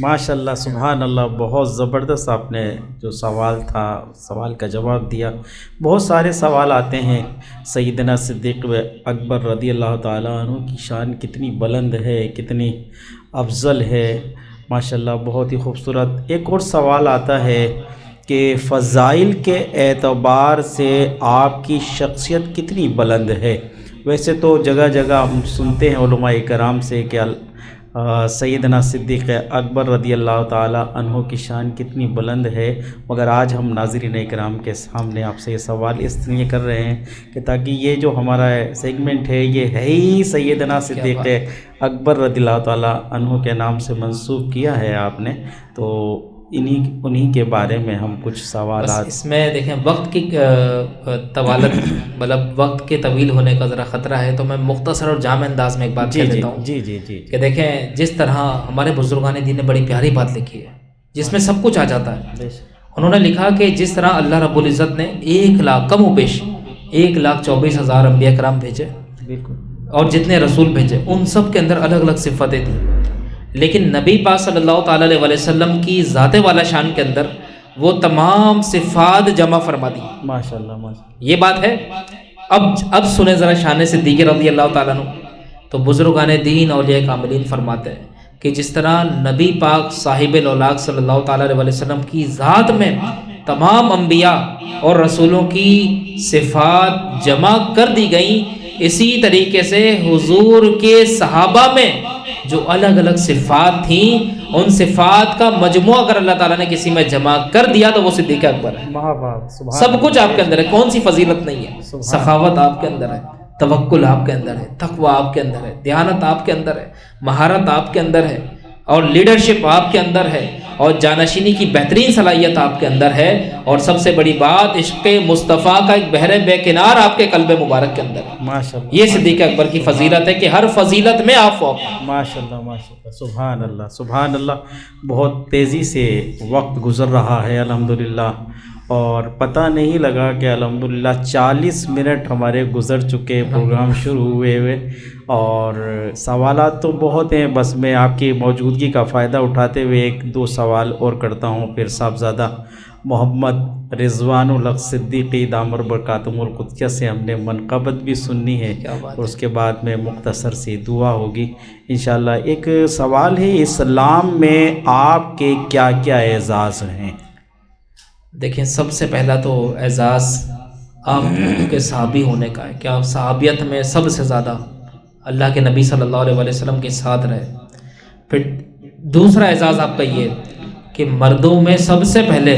ماشاءاللہ سبحان اللہ، بہت زبردست آپ نے جو سوال تھا سوال کا جواب دیا۔ بہت سارے سوال آتے ہیں، سیدنا صدیق اکبر رضی اللہ تعالیٰ عنہ کی شان کتنی بلند ہے، کتنی افضل ہے، ماشاءاللہ بہت ہی خوبصورت۔ ایک اور سوال آتا ہے کہ فضائل کے اعتبار سے آپ کی شخصیت کتنی بلند ہے؟ ویسے تو جگہ جگہ ہم سنتے ہیں علماء کرام سے کہ سیدنا صدیق اکبر رضی اللہ تعالیٰ عنہ کی شان کتنی بلند ہے، مگر آج ہم ناظرین کرام کے سامنے آپ سے یہ سوال اس لیے کر رہے ہیں کہ تاکہ یہ جو ہمارا سیگمنٹ ہے یہ ہے ہی سیدنا صدیق اکبر رضی اللہ تعالیٰ عنہ کے نام سے منسوب کیا ہے آپ نے، تو انہی کے بارے میں ہم کچھ سوالات۔ اس میں دیکھیں وقت کی طوالت مطلب وقت کے طویل ہونے کا ذرا خطرہ ہے، تو میں مختصر اور جامع انداز میں ایک بات کہہ دیتا ہوں جی کہ دیکھیں جس طرح ہمارے بزرگان دین نے بڑی پیاری بات لکھی ہے جس میں سب کچھ آ جاتا ہے۔ انہوں نے لکھا کہ جس طرح اللہ رب العزت نے 1 لاکھ کم و بیش 1,24,000 انبیاء کرام بھیجے اور جتنے رسول بھیجے ان سب کے اندر الگ الگ صفتیں تھیں، لیکن نبی پاک صلی اللہ تعالیٰ علیہ وسلم کی ذات والا شان کے اندر وہ تمام صفات جمع فرما دی۔ ماشاءاللہ یہ بات ہے۔ اب سنیں ذرا شان صدیق رضی اللہ تعالیٰ عنہ۔ تو بزرگان دین اولیاء کاملین فرماتے ہیں کہ جس طرح نبی پاک صاحب الاولاق صلی اللہ تعالیٰ علیہ وسلم کی ذات میں تمام انبیاء اور رسولوں کی صفات جمع کر دی گئیں، اسی طریقے سے حضور کے صحابہ میں جو الگ الگ صفات تھیں ان صفات کا مجموعہ اگر اللہ تعالیٰ نے کسی میں جمع کر دیا تو وہ صدیق اکبر ہے۔ سب کچھ آپ کے اندر ہے، کون سی فضیلت نہیں ہے؟ سخاوت آپ کے اندر ہے، توکل آپ کے اندر ہے، تقوی آپ کے اندر ہے، دیانت آپ کے اندر ہے، مہارت آپ کے اندر ہے، اور لیڈرشپ آپ کے اندر ہے، اور جانشینی کی بہترین صلاحیت آپ کے اندر ہے، اور سب سے بڑی بات عشق مصطفیٰ کا ایک بحر بے کنار آپ کے قلب مبارک کے اندر ہے۔ ماشاءاللہ یہ صدیق اکبر کی فضیلت ہے کہ ہر فضیلت میں آپ فوق ہیں۔ ماشاءاللہ ماشاءاللہ سبحان اللہ سبحان اللہ۔ بہت تیزی سے وقت گزر رہا ہے الحمدللہ، اور پتہ نہیں لگا کہ الحمدللہ 40 منٹ ہمارے گزر چکے پروگرام شروع ہوئے اور سوالات تو بہت ہیں، بس میں آپ کی موجودگی کا فائدہ اٹھاتے ہوئے 1-2 سوال اور کرتا ہوں۔ پھر صاحبزادہ محمد رضوان الحق صدیقی دامر برکاتہم القدسیہ سے ہم نے منقبت بھی سننی ہے، اور اس کے بعد میں مختصر سی دعا ہوگی انشاءاللہ۔ ایک سوال ہے، اسلام میں آپ کے کیا کیا اعزاز ہیں؟ دیکھیں سب سے پہلا تو اعزاز آپ کے صحابی ہونے کا ہے کہ آپ صحابیت میں سب سے زیادہ اللہ کے نبی صلی اللہ علیہ وسلم کے ساتھ رہے۔ پھر دوسرا اعزاز آپ کا یہ کہ مردوں میں سب سے پہلے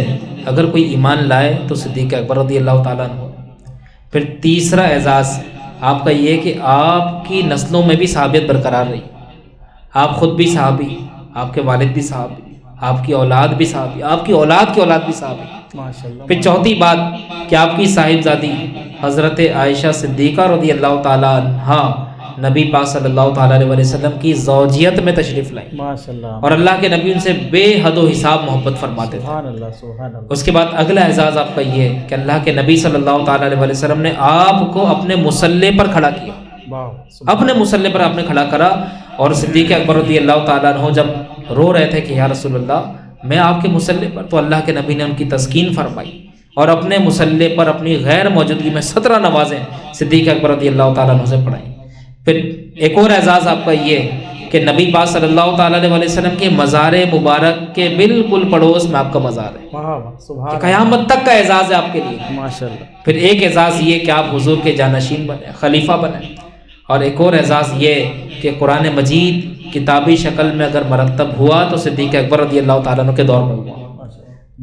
اگر کوئی ایمان لائے تو صدیق اکبر رضی اللہ تعالیٰ عنہ۔ پھر تیسرا اعزاز آپ کا یہ کہ آپ کی نسلوں میں بھی صحابیت برقرار رہی، آپ خود بھی صحابی، آپ کے والد بھی صحابی، آپ کی اولاد بھی صحابی، آپ کی اولاد کی اولاد بھی صحابی۔ پھر چوتھی بات کہ آپ کی صاحبزادی حضرت عائشہ صدیقہ رضی اللہ تعالیٰ عنہا نبی پاک صلی اللہ تعالیٰ علیہ وسلم کی زوجیت میں تشریف لائیں، ماشاءاللہ، اور اللہ کے نبی ان سے بے حد و حساب محبت فرماتے تھے۔ سبحان اللہ سبحان اللہ۔ اس کے بعد اگلا اعزاز آپ کا یہ کہ اللہ کے نبی صلی اللہ تعالیٰ علیہ وسلم نے آپ کو اپنے مصلی پر کھڑا کیا، اپنے مصلی پر آپ نے کھڑا کرا، اور صدیق اکبر رضی اللہ تعالیٰ عنہ جب رو رہے تھے کہ یا رسول اللہ میں آپ کے مصلی پر، تو اللہ کے نبی نے ان کی تسکین فرمائی اور اپنے مصلی پر اپنی غیر موجودگی میں 17 نمازیں صدیق اکبر رضی اللہ تعالیٰ عنہ سے پڑھائیں۔ پھر ایک اور اعزاز آپ کا یہ کہ نبی پاک صلی اللہ تعالیٰ علیہ وسلم کے مزار مبارک کے بالکل پڑوس میں آپ کا مزار ہے، قیامت تک کا اعزاز ہے آپ کے لیے ماشاءاللہ۔ پھر ایک اعزاز یہ کہ آپ حضور کے جانشین بنے، خلیفہ بنے، اور ایک اور اعزاز یہ کہ قرآن مجید کتابی شکل میں اگر مرتب ہوا تو صدیق اکبر رضی اللہ تعالیٰ عنہ کے دور میں ہوا۔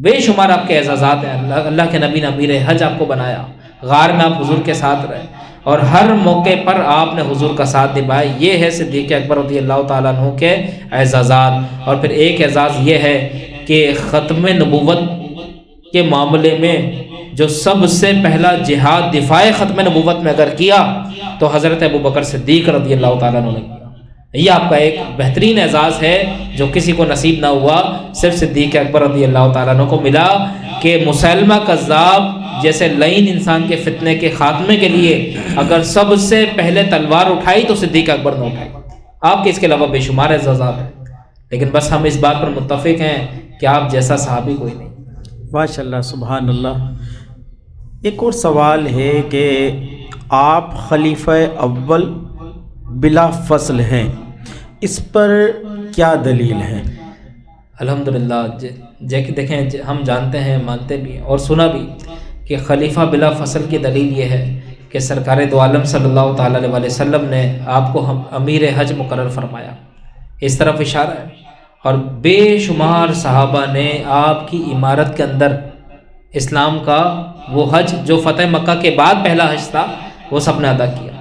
بے شمار آپ کے اعزازات ہیں، اللہ کے نبی نے امیر حج آپ کو بنایا، غار میں آپ حضور کے ساتھ رہے، اور ہر موقع پر آپ نے حضور کا ساتھ نبھایا۔ یہ ہے صدیق اکبر رضی اللہ تعالیٰ عنہ کے اعزازات۔ اور پھر ایک اعزاز یہ ہے کہ ختم نبوت کے معاملے میں جو سب سے پہلا جہاد دفاع ختم نبوت میں اگر کیا تو حضرت ابوبکر صدیق رضی اللہ تعالیٰ عنہ نے کیا۔ یہ آپ کا ایک بہترین اعزاز ہے جو کسی کو نصیب نہ ہوا، صرف صدیق اکبر رضی اللہ تعالیٰ عنہ کو ملا، کہ مسیلمہ کذاب جیسے لعین انسان کے فتنے کے خاتمے کے لیے اگر سب سے پہلے تلوار اٹھائی تو صدیق اکبر نے اٹھائی۔ آپ کے اس کے علاوہ بے شمار اعزازات ہیں، لیکن بس ہم اس بات پر متفق ہیں کہ آپ جیسا صحابی کوئی نہیں۔ ماشاء اللہ، سبحان اللہ۔ ایک اور سوال ہے کہ آپ خلیفہ اول بلا فصل ہیں، اس پر کیا دلیل ہے؟ الحمدللہ دیکھیں، ہم جانتے ہیں، مانتے بھی ہیں اور سنا بھی کہ خلیفہ بلا فصل کی دلیل یہ ہے کہ سرکار دو عالم صلی اللہ تعالیٰ علیہ وسلم نے آپ کو امیر حج مقرر فرمایا، اس طرف اشارہ ہے، اور بے شمار صحابہ نے آپ کی عمارت کے اندر اسلام کا وہ حج جو فتح مکہ کے بعد پہلا حج تھا وہ سب نے ادا کیا،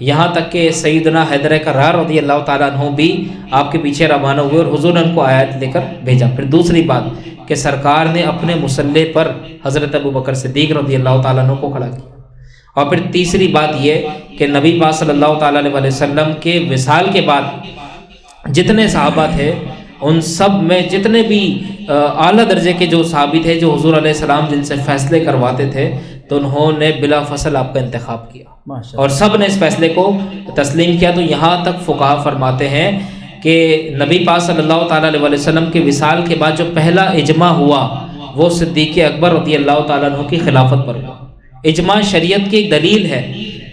یہاں تک کہ سیدنا حیدر کرار رضی اللہ تعالیٰ عنہ بھی آپ کے پیچھے روانہ ہوئے اور حضور نے ان کو آیت لے کر بھیجا۔ پھر دوسری بات کہ سرکار نے اپنے مصلی پر حضرت ابوبکر صدیق رضی اللہ تعالیٰ عنہ کو کھڑا کیا، اور پھر تیسری بات یہ کہ نبی پاک صلی اللہ تعالیٰ علیہ وسلم کے وصال کے بعد جتنے صحابہ تھے ان سب میں جتنے بھی اعلیٰ درجے کے جو صحابی تھے جو حضور علیہ السلام جن سے فیصلے کرواتے تھے تو انہوں نے بلا فصل آپ کا انتخاب کیا اور سب نے اس فیصلے کو تسلیم کیا۔ تو یہاں تک فقہا فرماتے ہیں کہ نبی پاک صلی اللہ تعالیٰ علیہ وسلم کے وصال کے بعد جو پہلا اجماع ہوا وہ صدیق اکبر رضی اللہ تعالیٰ عنہ کی خلافت پر ہوا۔ اجماع شریعت کی ایک دلیل ہے،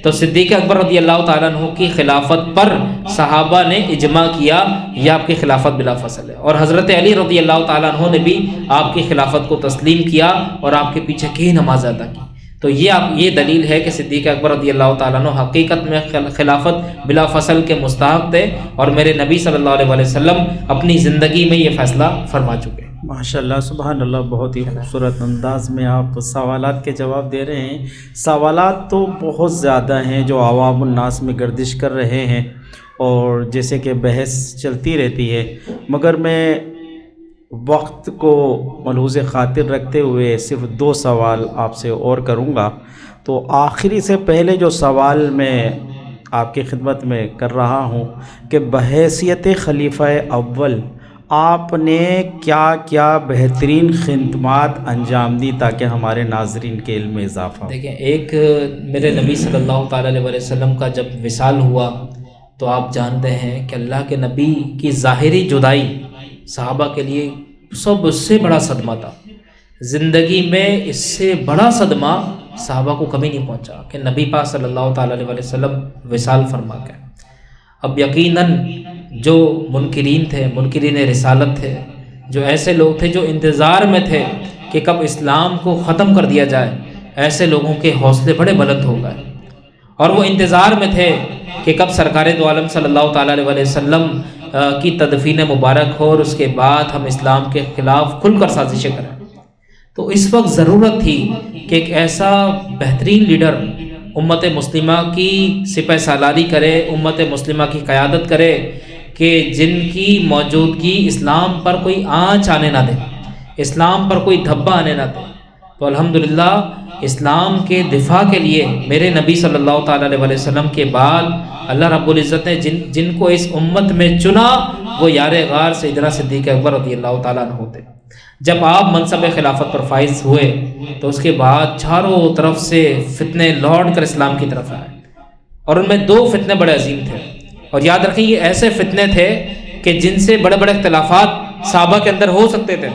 تو صدیق اکبر رضی اللہ تعالیٰ عنہ کی خلافت پر صحابہ نے اجماع کیا یہ آپ کی خلافت بلا فصل ہے، اور حضرت علی رضی اللہ تعالیٰ عنہ نے بھی آپ کی خلافت کو تسلیم کیا اور آپ کے پیچھے کی نماز ادا کی۔ تو یہ دلیل ہے کہ صدیق اکبر رضی اللہ تعالیٰ عنہ حقیقت میں خلافت بلا فصل کے مستحق تھے، اور میرے نبی صلی اللہ علیہ وسلم اپنی زندگی میں یہ فیصلہ فرما چکے۔ ماشاء اللہ، سبحان اللہ، بہت ہی خوبصورت انداز میں آپ سوالات کے جواب دے رہے ہیں۔ سوالات تو بہت زیادہ ہیں جو عوام الناس میں گردش کر رہے ہیں اور جیسے کہ بحث چلتی رہتی ہے، مگر میں وقت کو ملحوظ خاطر رکھتے ہوئے صرف 2 سوال آپ سے اور کروں گا۔ تو آخری سے پہلے جو سوال میں آپ کی خدمت میں کر رہا ہوں کہ بحیثیت خلیفہ اول آپ نے کیا کیا بہترین خدمات انجام دی تاکہ ہمارے ناظرین کے علم میں اضافہ ہو؟ دیکھیں، ایک میرے نبی صلی اللہ تعالیٰ علیہ وسلم کا جب وصال ہوا تو آپ جانتے ہیں کہ اللہ کے نبی کی ظاہری جدائی صحابہ کے لیے سب سے بڑا صدمہ تھا۔ زندگی میں اس سے بڑا صدمہ صحابہ کو کبھی نہیں پہنچا کہ نبی پاک صلی اللہ تعالیٰ علیہ وسلم وصال فرما گئے۔ اب یقیناً جو منکرین تھے، منکرین رسالت تھے، جو ایسے لوگ تھے جو انتظار میں تھے کہ کب اسلام کو ختم کر دیا جائے، ایسے لوگوں کے حوصلے بڑے بلند ہو گئے، اور وہ انتظار میں تھے کہ کب سرکار دو عالم صلی اللہ تعالیٰ علیہ وسلم کی تدفین مبارک ہو اور اس کے بعد ہم اسلام کے خلاف کھل کر سازشیں کریں۔ تو اس وقت ضرورت تھی کہ ایک ایسا بہترین لیڈر امت مسلمہ کی سپہ سالاری کرے، امت مسلمہ کی قیادت کرے کہ جن کی موجودگی اسلام پر کوئی آنچ آنے نہ دے، اسلام پر کوئی دھبا آنے نہ دے۔ تو الحمدللہ اسلام کے دفاع کے لیے میرے نبی صلی اللہ تعالیٰ علیہ وسلم کے بعد اللہ رب العزت نے جن کو اس امت میں چنا وہ یار غار سیدنا صدیق اکبر رضی اللہ تعالیٰ عنہ ہوتے۔ جب آپ منصب خلافت پر فائز ہوئے تو اس کے بعد چاروں طرف سے فتنے لوٹ کر اسلام کی طرف آئے، اور ان میں 2 فتنے بڑے عظیم تھے، اور یاد رکھیں یہ ایسے فتنے تھے کہ جن سے بڑے بڑے اختلافات صحابہ کے اندر ہو سکتے تھے،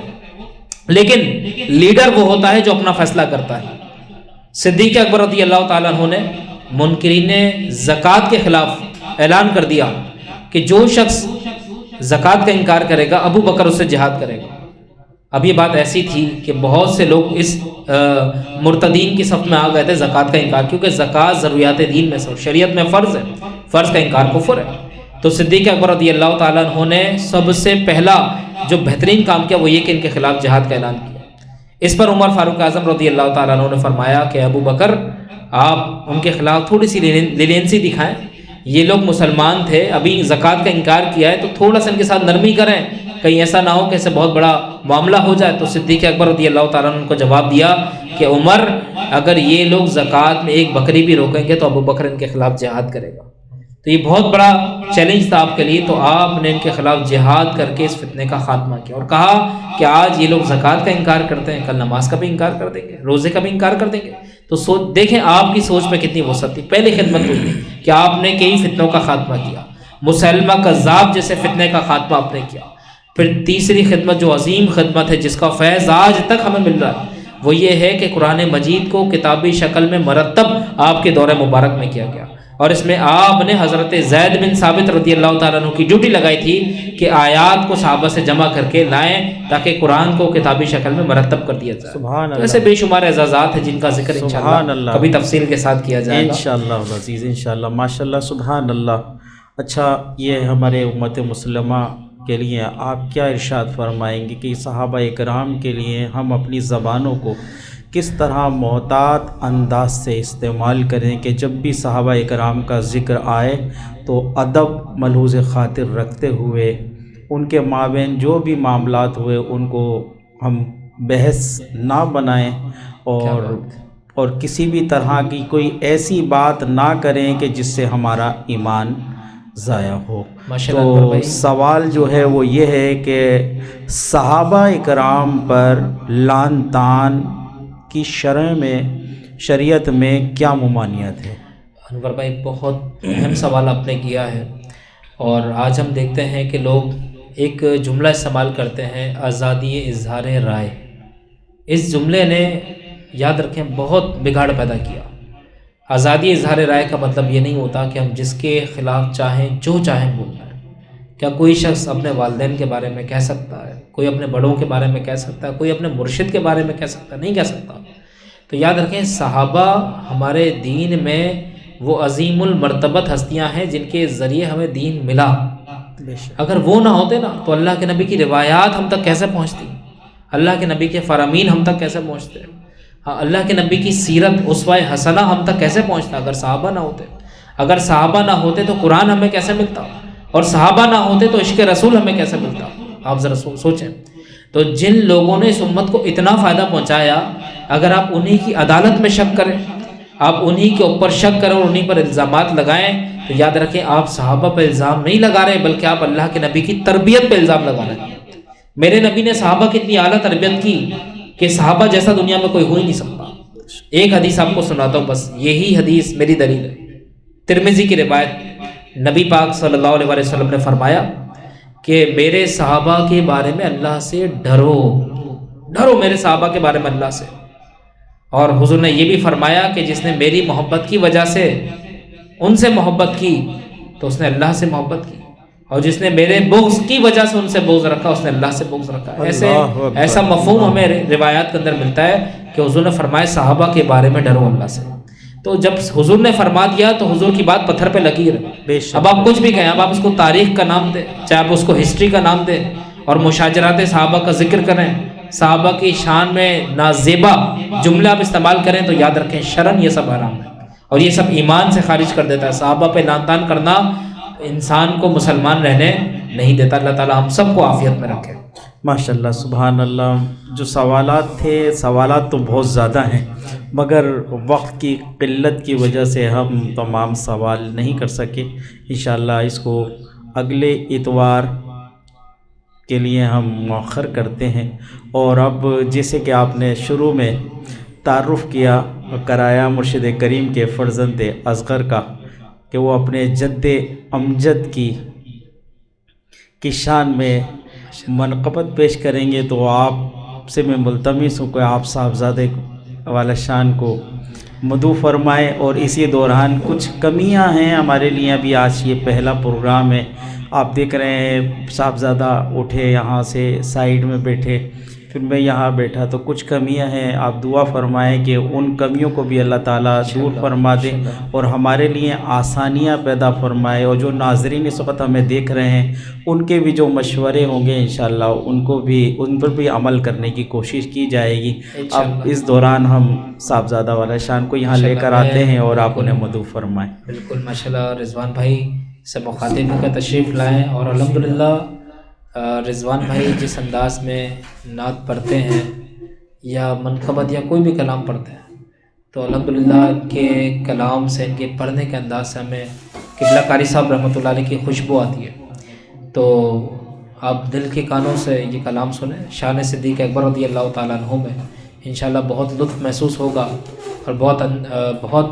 لیکن لیڈر وہ ہوتا ہے جو اپنا فیصلہ کرتا ہے۔ صدیق اکبر رضی اللہ تعالیٰ عنہ نے منکرین زکوٰۃ کے خلاف اعلان کر دیا کہ جو شخص زکوٰۃ کا انکار کرے گا ابو بکر اس سے جہاد کرے گا۔ اب یہ بات ایسی تھی کہ بہت سے لوگ اس مرتدین کی صف میں آ گئے تھے زکوٰۃ کا انکار، کیونکہ زکوٰۃ ضروریات دین میں سے شریعت میں فرض ہے، فرض کا انکار کفر ہے۔ تو صدیق اکبر رضی اللہ تعالیٰ عنہ نے سب سے پہلا جو بہترین کام کیا وہ یہ کہ ان کے خلاف جہاد کا اعلان کیا۔ اس پر عمر فاروق اعظم رضی اللہ تعالیٰ عنہ نے فرمایا کہ ابو بکر آپ ان کے خلاف تھوڑی سی لینینسی دکھائیں، یہ لوگ مسلمان تھے، ابھی زکوٰۃ کا انکار کیا ہے تو تھوڑا سا ان کے ساتھ نرمی کریں، کہیں ایسا نہ ہو کہ اسے بہت بڑا معاملہ ہو جائے۔ تو صدیق اکبر رضی اللہ تعالیٰ عنہ کو جواب دیا کہ عمر اگر یہ لوگ زکوٰۃ میں ایک بکری بھی روکیں گے تو ابو بکر ان کے خلاف جہاد کرے گا۔ تو یہ بہت بڑا چیلنج تھا آپ کے لیے، تو آپ نے ان کے خلاف جہاد کر کے اس فتنے کا خاتمہ کیا اور کہا کہ آج یہ لوگ زکوٰۃ کا انکار کرتے ہیں، کل نماز کا بھی انکار کر دیں گے، روزے کا بھی انکار کر دیں گے۔ تو دیکھیں آپ کی سوچ میں کتنی وسعت تھی۔ پہلی خدمت ہوئی کہ آپ نے کئی فتنوں کا خاتمہ کیا، مسلمہ کذاب جیسے فتنے کا خاتمہ آپ نے کیا، پھر تیسری خدمت جو عظیم خدمت ہے جس کا فیض آج تک ہمیں مل رہا ہے وہ یہ ہے کہ قرآن مجید کو کتابی شکل میں مرتب آپ کے دور مبارک میں کیا گیا، اور اس میں آپ نے حضرت زید بن ثابت رضی اللہ تعالیٰ عنہ کی ڈیوٹی لگائی تھی کہ آیات کو صحابہ سے جمع کر کے لائیں تاکہ قرآن کو کتابی شکل میں مرتب کر دیا جائے۔ سبحان اللہ۔ ایسے بے شمار اعزازات ہیں جن کا ذکر سبحان انشاءاللہ اللہ کبھی تفصیل کے ساتھ کیا جائے گا انشاءاللہ العزیز، انشاءاللہ، ماشاءاللہ، سبحان اللہ۔ اچھا، یہ ہمارے امت مسلمہ کے لیے آپ کیا ارشاد فرمائیں گے کہ صحابہ اکرام کے لیے ہم اپنی زبانوں کو کس طرح محتاط انداز سے استعمال کریں کہ جب بھی صحابہ اکرام کا ذکر آئے تو ادب ملحوظ خاطر رکھتے ہوئے ان کے مابین جو بھی معاملات ہوئے ان کو ہم بحث نہ بنائیں اور کسی بھی طرح کی کوئی ایسی بات نہ کریں کہ جس سے ہمارا ایمان ضائع ہو۔ تو سوال جو ہے وہ یہ ہے کہ صحابہ اکرام پر لعن طعن کی شریعت میں کیا ممانعت ہے؟ انور بھائی بہت اہم سوال آپ نے کیا ہے، اور آج ہم دیکھتے ہیں کہ لوگ ایک جملہ استعمال کرتے ہیں، آزادی اظہار رائے۔ اس جملے نے یاد رکھیں بہت بگاڑ پیدا کیا۔ آزادی اظہار رائے کا مطلب یہ نہیں ہوتا کہ ہم جس کے خلاف چاہیں جو چاہیں بول رہے ہیں۔ کیا کوئی شخص اپنے والدین کے بارے میں کہہ سکتا ہے؟ کوئی اپنے بڑوں کے بارے میں کہہ سکتا ہے؟ کوئی اپنے مرشد کے بارے میں کہہ سکتا ہے؟ نہیں کہہ سکتا۔ تو یاد رکھیں صحابہ ہمارے دین میں وہ عظیم المرتبت ہستیاں ہیں جن کے ذریعے ہمیں دین ملا۔ اگر وہ نہ ہوتے نا تو اللہ کے نبی کی روایات ہم تک کیسے پہنچتی؟ اللہ کے نبی کے فرامین ہم تک کیسے پہنچتے؟ ہاں، اللہ کے نبی کی سیرت اسوہ حسنہ ہم تک کیسے پہنچتا اگر صحابہ نہ ہوتے؟ اگر صحابہ نہ ہوتے تو قرآن ہمیں کیسے ملتا؟ اور صحابہ نہ ہوتے تو عشق رسول ہمیں کیسے ملتا؟ آپ ذرا سوچیں۔ تو جن لوگوں نے اس امت کو اتنا فائدہ پہنچایا، اگر آپ انہی کی عدالت میں شک کریں، آپ انہی کے اوپر شک کریں اور انہی پر الزامات لگائیں، تو یاد رکھیں آپ صحابہ پہ الزام نہیں لگا رہے بلکہ آپ اللہ کے نبی کی تربیت پہ الزام لگا رہے ہیں۔ میرے نبی نے صحابہ کی اتنی اعلیٰ تربیت کی کہ صحابہ جیسا دنیا میں کوئی ہو ہی نہیں سکتا۔ ایک حدیث آپ کو سناتا ہوں، بس یہی حدیث میری دلیل ہے۔ ترمذی کی روایت، نبی پاک صلی اللہ علیہ وسلم نے فرمایا کہ میرے صحابہ کے بارے میں اللہ سے ڈرو میرے صحابہ کے بارے میں اللہ سے۔ اور حضور نے یہ بھی فرمایا کہ جس نے میری محبت کی وجہ سے ان سے محبت کی تو اس نے اللہ سے محبت کی، اور جس نے میرے بغض کی وجہ سے ان سے بغض رکھا اس نے اللہ سے بغض رکھا۔ ایسا مفہوم ہمیں روایات کے اندر ملتا ہے کہ حضور نے فرمایا صحابہ کے بارے میں ڈرو اللہ سے۔ تو جب حضور نے فرما دیا تو حضور کی بات پتھر پہ لگی رہے۔ اب آپ کچھ بھی کہیں، اب آپ اس کو تاریخ کا نام دیں، چاہے آپ اس کو ہسٹری کا نام دیں، اور مشاجرات صحابہ کا ذکر کریں، صحابہ کی شان میں نازیبا جملے آپ استعمال کریں، تو یاد رکھیں شرن یہ سب حرام ہے اور یہ سب ایمان سے خارج کر دیتا ہے۔ صحابہ پہ لعن طعن کرنا انسان کو مسلمان رہنے نہیں دیتا۔ اللہ تعالی ہم سب کو عافیت میں رکھے۔ ماشاءاللہ، سبحان اللہ۔ جو سوالات تھے، سوالات تو بہت زیادہ ہیں مگر وقت کی قلت کی وجہ سے ہم تمام سوال نہیں کر سکے۔ انشاءاللہ اس کو اگلے اتوار کے لیے ہم مؤخر کرتے ہیں۔ اور اب جیسے کہ آپ نے شروع میں تعارف کرایا مرشد کریم کے فرزند اصغر کا کہ وہ اپنے جد امجد کی شان میں منقبت پیش کریں گے، تو آپ سے میں ملتمس ہوں کہ آپ صاحبزادے والا شان کو مدعو فرمائیں۔ اور اسی دوران کچھ کمیاں ہیں ہمارے لیے، ابھی آج یہ پہلا پروگرام ہے، آپ دیکھ رہے ہیں صاحبزادہ اٹھے یہاں سے سائیڈ میں بیٹھے، پھر میں یہاں بیٹھا، تو کچھ کمیاں ہیں، آپ دعا فرمائیں کہ ان کمیوں کو بھی اللہ تعالیٰ دور فرما دے اور ہمارے لیے آسانیاں پیدا فرمائے۔ اور جو ناظرین اس وقت ہمیں دیکھ رہے ہیں ان کے بھی جو مشورے ہوں گے انشاءاللہ ان پر بھی عمل کرنے کی کوشش کی جائے گی۔ اب اس دوران ہم صاحبزادہ والا شان کو یہاں لے کر آتے ہیں اور آپ انہیں مدعو فرمائیں۔ بالکل، ماشاءاللہ رضوان بھائی سے مخاطب ہو کر تشریف لائیں، اور الحمدللہ رضوان بھائی جس انداز میں نعت پڑھتے ہیں یا منقبت یا کوئی بھی کلام پڑھتے ہیں، تو الحمدللہ ان کے کلام سے، ان کے پڑھنے کے انداز سے ہمیں قبلہ قاری صاحب رحمۃ اللہ علیہ کی خوشبو آتی ہے۔ تو آپ دل کے کانوں سے یہ کلام سنیں، شان صدیق اکبر رضی اللہ تعالیٰ عنہ میں انشاءاللہ بہت لطف محسوس ہوگا، اور بہت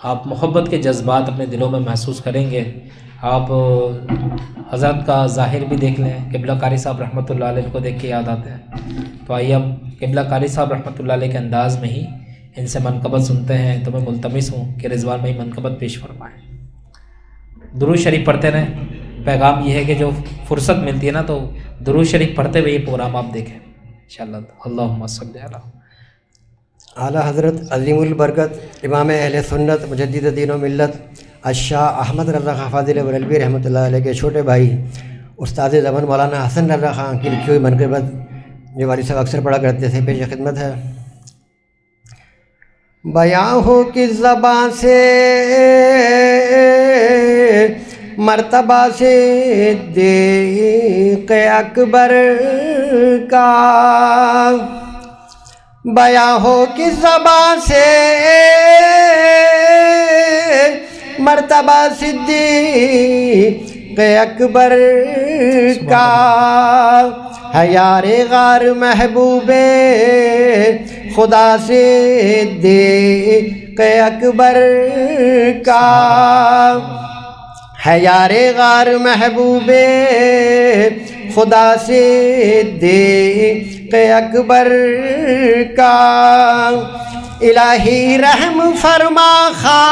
آپ محبت کے جذبات اپنے دلوں میں محسوس کریں گے۔ آپ حضرت کا ظاہر بھی دیکھ لیں، قبلہ قاری صاحب رحمۃ اللہ علیہ کو دیکھ کے یاد آتے ہیں۔ تو آئیے اب قبلہ قاری صاحب رحمۃ اللہ علیہ کے انداز میں ہی ان سے منقبت سنتے ہیں۔ تو میں ملتمس ہوں کہ رضوان بھائی منقبت پیش فرمائیں۔ درود شریف پڑھتے رہیں۔ پیغام یہ ہے کہ جو فرصت ملتی ہے نا تو درود شریف پڑھتے ہوئے یہ پروگرام آپ دیکھیں انشاءاللہ۔ اللہم صلی علی اعلیٰ حضرت عظیم البرکت امام اہل سنت مجدد دین و ملت الشاہ احمد رضا خان فاضل بریلوی رحمۃ اللہ علیہ کے چھوٹے بھائی استاد زبان مولانا حسن رضا خان کی لکھی ہوئی منقبت جو والد صاحب اکثر پڑھا کرتے تھے، پیش خدمت ہے۔ بیاں ہو کس زبان سے مرتبہ سے دیق اکبر کا، بیاں ہو کس زبان سے مرتبہ صدیق اکبر کا، ہے یار غار محبوب خدا سے دیق اکبر کا، ہے یار غار محبوب خدا سے دیق اکبر کا، الہی رحم فرما خادم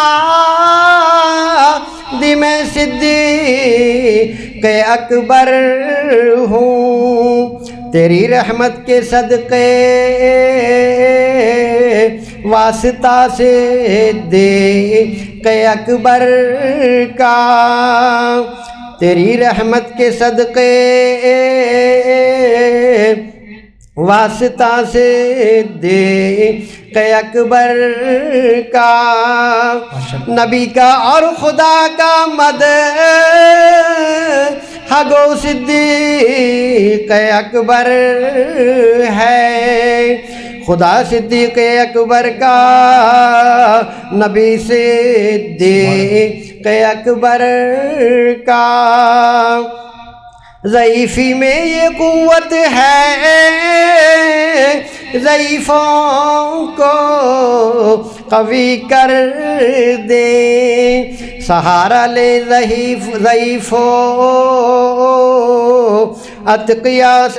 صدیق اکبر ہوں، تیری رحمت کے صدقے واسطہ سے دیق اکبر کا، تیری رحمت کے صدقے واسطہ سے دیق اکبر کا، نبی کا اور خدا کا مدح گو صدیق اکبر ہے، خدا صدیق اکبر کا نبی سے دیق اکبر کا، ضعیفی میں یہ قوت ہے ضعیفوں کو قوی کر دے، سہارا لے ضعیفوں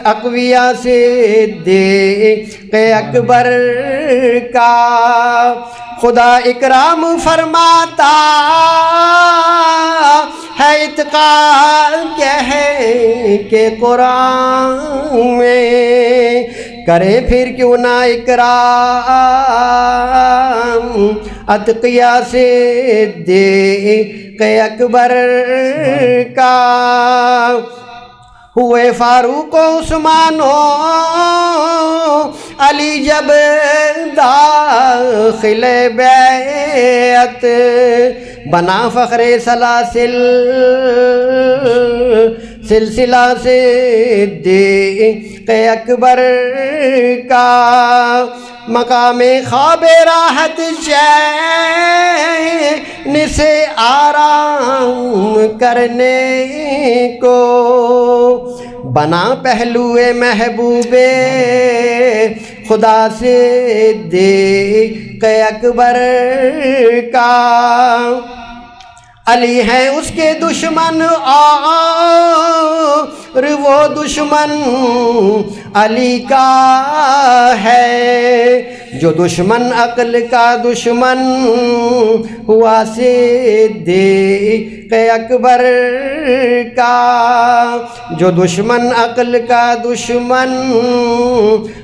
اقویاء سے دیق اکبر کا، خدا اکرام فرماتا ہے اتقان کہہ کہ قرآن میں، کرے پھر کیوں نہ اکرام اتقیاء سے دیق اکبر کا، ہوئے فاروق و عثمان و علی جب داخل بیعت، بنا فخر سلاسل سلسلہ سے دیق اکبر کا، مقام خواب راحت چین سے آرام کرنے کو، بنا پہلو محبوب خدا سے دیق اکبر کا، علی ہے اس کے دشمن اور وہ دشمن علی کا ہے، جو دشمن عقل کا دشمن ہوا سے دیق اکبر کا، جو دشمن عقل کا دشمن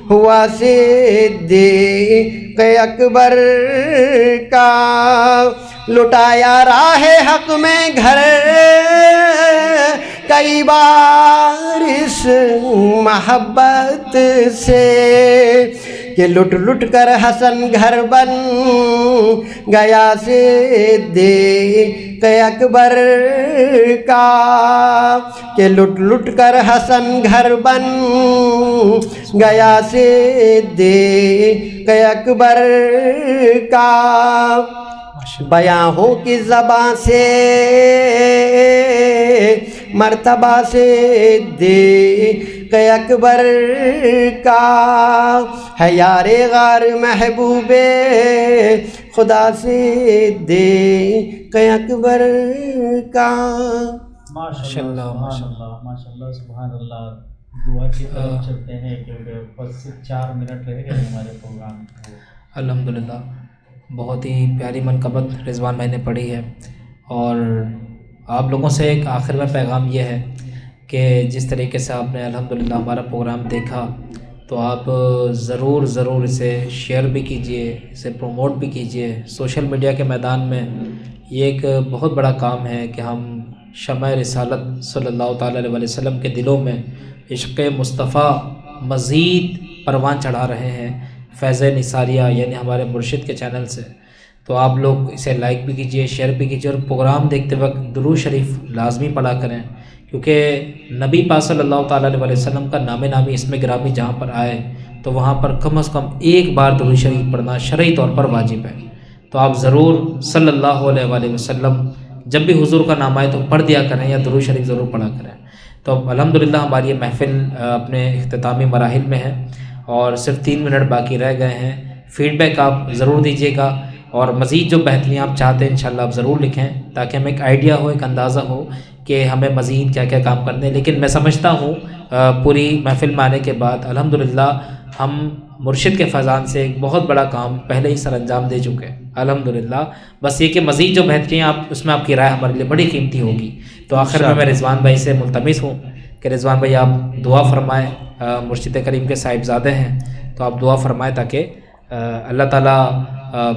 ہوا سے دیق اکبر کا، لٹایا راہ حق میں گھر کئی بار اس محبت سے، کہ لٹ لٹ کر حسن گھر بن گیا سے دیق اکبر کا، کہ لٹ لٹ کر حسن گھر بن گیا سے دیق اکبر کا، بیاں ہو کی زبان سے مرتبہ سے دیق کہ اکبر کا ہے یار غار محبوب خدا صدیق اکبر کا۔ ماشاء اللہ ماشاء اللہ ماشاء اللہ سبحان اللہ۔ دعا کی طرف چلتے ہیں کیونکہ بس 4 منٹ رہ گئے ہمارے پروگرام کو۔ الحمدللہ بہت ہی پیاری منقبت رضوان بھائی نے پڑھی ہے، اور آپ لوگوں سے ایک آخر میں پیغام یہ ہے کہ جس طریقے سے آپ نے الحمدللہ ہمارا پروگرام دیکھا تو آپ ضرور اسے شیئر بھی کیجئے، اسے پروموٹ بھی کیجئے۔ سوشل میڈیا کے میدان میں یہ ایک بہت بڑا کام ہے کہ ہم شمع رسالت صلی اللہ تعالیٰ علیہ وسلم کے دلوں میں عشق مصطفیٰ مزید پروان چڑھا رہے ہیں فیض نثاریہ یعنی ہمارے مرشد کے چینل سے۔ تو آپ لوگ اسے لائک بھی کیجئے، شیئر بھی کیجئے، اور پروگرام دیکھتے وقت درود شریف لازمی پڑھا کریں، کیونکہ نبی پاک صلی اللہ تعالیٰ علیہ وسلم کا نام نامی اسم گرامی جہاں پر آئے تو وہاں پر کم از کم ایک بار درود شریف پڑھنا شرعی طور پر واجب ہے۔ تو آپ ضرور صلی اللہ علیہ وآلہ وسلم جب بھی حضور کا نام آئے تو پڑھ دیا کریں یا درود شریف ضرور پڑھا کریں۔ تو الحمدللہ ہماری یہ محفل اپنے اختتامی مراحل میں ہے اور صرف 3 منٹ باقی رہ گئے ہیں۔ فیڈ بیک آپ ضرور دیجیے گا، اور مزید جو بہتریاں آپ چاہتے ہیں انشاءاللہ آپ ضرور لکھیں تاکہ ہمیں ایک آئیڈیا ہو، ایک اندازہ ہو کہ ہمیں مزید کیا کیا کام کرنے ہیں۔ لیکن میں سمجھتا ہوں پوری محفل میں آنے کے بعد الحمدللہ ہم مرشد کے فیضان سے ایک بہت بڑا کام پہلے ہی سر انجام دے چکے ہیں الحمدللہ۔ بس یہ کہ مزید جو بہتریاں آپ اس میں آپ کی رائے ہمارے لیے بڑی قیمتی ہوگی۔ تو آخر میں رضوان بھائی سے ملتمس ہوں کہ رضوان بھائی آپ دعا فرمائیں، مرشد کریم کے صاحبزادے ہیں تو آپ دعا فرمائیں تاکہ اللہ تعالیٰ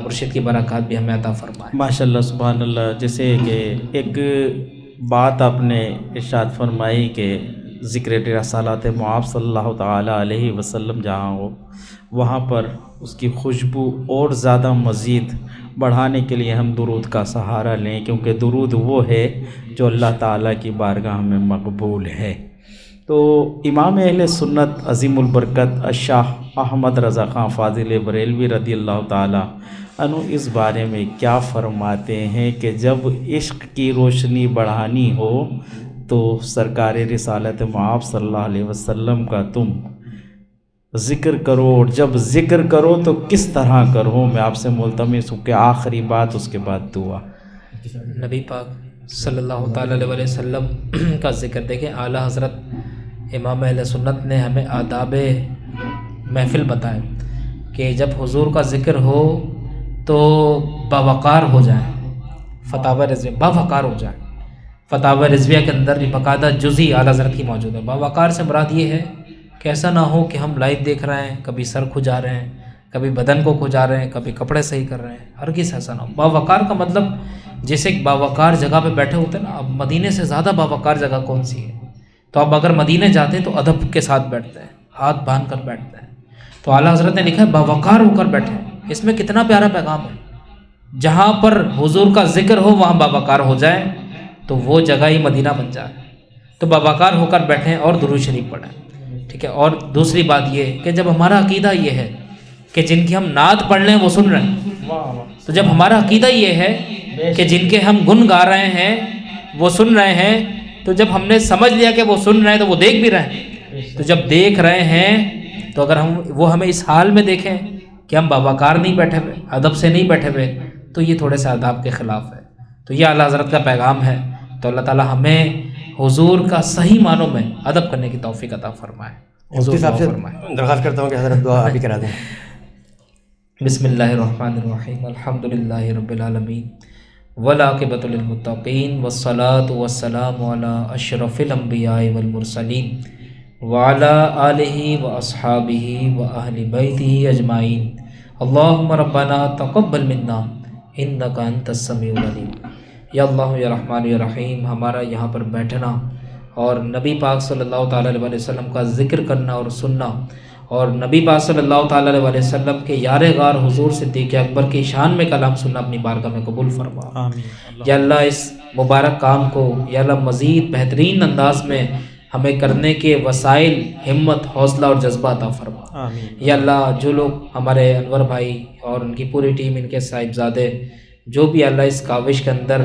مرشد کی برکات بھی ہمیں عطا فرمائے۔ ماشاءاللہ سبحان اللہ۔ جیسے کہ ایک بات آپ نے ارشاد فرمائی کہ ذکر رسالات معاب صلی اللہ تعالیٰ علیہ وسلم جہاں ہو وہاں پر اس کی خوشبو اور زیادہ مزید بڑھانے کے لیے ہم درود کا سہارا لیں، کیونکہ درود وہ ہے جو اللہ تعالیٰ کی بارگاہ میں مقبول ہے۔ تو امام اہل سنت عظیم البرکت الشاہ احمد رضا خان فاضل بریلوی رضی اللہ تعالیٰ عنہ اس بارے میں کیا فرماتے ہیں کہ جب عشق کی روشنی بڑھانی ہو تو سرکار رسالت معاب صلی اللہ علیہ وسلم کا تم ذکر کرو، اور جب ذکر کرو تو کس طرح کرو۔ میں آپ سے ملتمس ہوں کہ آخری بات اس کے بعد دعا۔ نبی پاک صلی اللہ تعالیٰ علیہ وسلم کا ذکر دیکھیں، اعلیٰ حضرت امام اہل سنت نے ہمیں آداب محفل بتائے کہ جب حضور کا ذکر ہو تو باوقار ہو جائیں، فتاوی رضویہ باوقار ہو جائیں۔ فتاوی رضویہ کے اندر باقاعدہ جزی اعلیٰ حضرت کی موجود ہے۔ باوقار سے مراد یہ ہے کہ ایسا نہ ہو کہ ہم لائیو دیکھ رہے ہیں، کبھی سر کھجا رہے ہیں، کبھی بدن کو کھجا رہے ہیں، کبھی کپڑے صحیح کر رہے ہیں، ہرگز ایسا نہ ہو۔ باوقار کا مطلب جیسے ایک باوقار جگہ پہ بیٹھے ہوتے ہیں نا، اب مدینے سے زیادہ باوقار جگہ کون سی ہے؟ تو اب اگر مدینے جاتے ہیں تو ادب کے ساتھ بیٹھتے ہیں، ہاتھ باندھ کر بیٹھتے ہیں۔ تو اعلیٰ حضرت نے لکھا ہے باوقار ہو کر بیٹھے۔ اس میں کتنا پیارا پیغام ہے، جہاں پر حضور کا ذکر ہو وہاں باوقار ہو جائے تو وہ جگہ ہی مدینہ بن جائے۔ تو باوقار ہو کر بیٹھیں اور درود شریف پڑھیں، ٹھیک ہے۔ اور دوسری بات یہ کہ جب ہمارا عقیدہ یہ ہے کہ جن کی ہم نعت پڑھ لیں وہ سن رہے ہیں، تو جب ہمارا عقیدہ یہ ہے کہ جن کے ہم گن گا رہے ہیں وہ سن رہے ہیں، تو جب ہم نے سمجھ لیا کہ وہ سن رہے ہیں تو وہ دیکھ بھی رہے ہیں۔ تو جب دیکھ رہے ہیں تو اگر وہ ہمیں اس حال میں دیکھیں کہ ہم باوقار نہیں بیٹھے ہوئے، ادب سے نہیں بیٹھے ہوئے، تو یہ تھوڑے سے آداب کے خلاف ہے۔ تو یہ اعلیٰ حضرت کا پیغام ہے۔ تو اللہ تعالیٰ ہمیں حضور کا صحیح معنوں میں ادب کرنے کی توفیق عطا فرمائے۔ حضور صاحب سے درخواست کرتا ہوں کہ حضرت دعا ابھی کرا دیں۔ بسم اللہ الرحمن الرحیم، الحمدللہ رب العالمین والعاقبۃ للمتقین والصلاۃ والسلام علی اشرف الانبیاء والمرسلین وعلی آلہ واصحابہ واہل بیتہ اجمعین۔ اللہم ربنا تقبل منا انک انت السمیع العلیم۔ یا اللہ یا رحمان یا رحیم، ہمارا یہاں پر بیٹھنا اور نبی پاک صلی اللہ تعالیٰ علیہ وسلم کا ذکر کرنا اور سننا، اور نبی پاک صلی اللہ تعالیٰ علیہ وسلم کے یار غار حضور صدیق اکبر کی شان میں کلام سننا اپنی بارگاہ میں قبول فرما۔ آمین۔ یا اللہ اس مبارک کام کو یا اللہ مزید بہترین انداز میں ہمیں کرنے کے وسائل، ہمت، حوصلہ اور جذبہ عطا فرما۔ آمین۔ یا اللہ جو لوگ ہمارے انور بھائی اور ان کی پوری ٹیم، ان کے صاحبزادے جو بھی اللہ اس کاوش کے اندر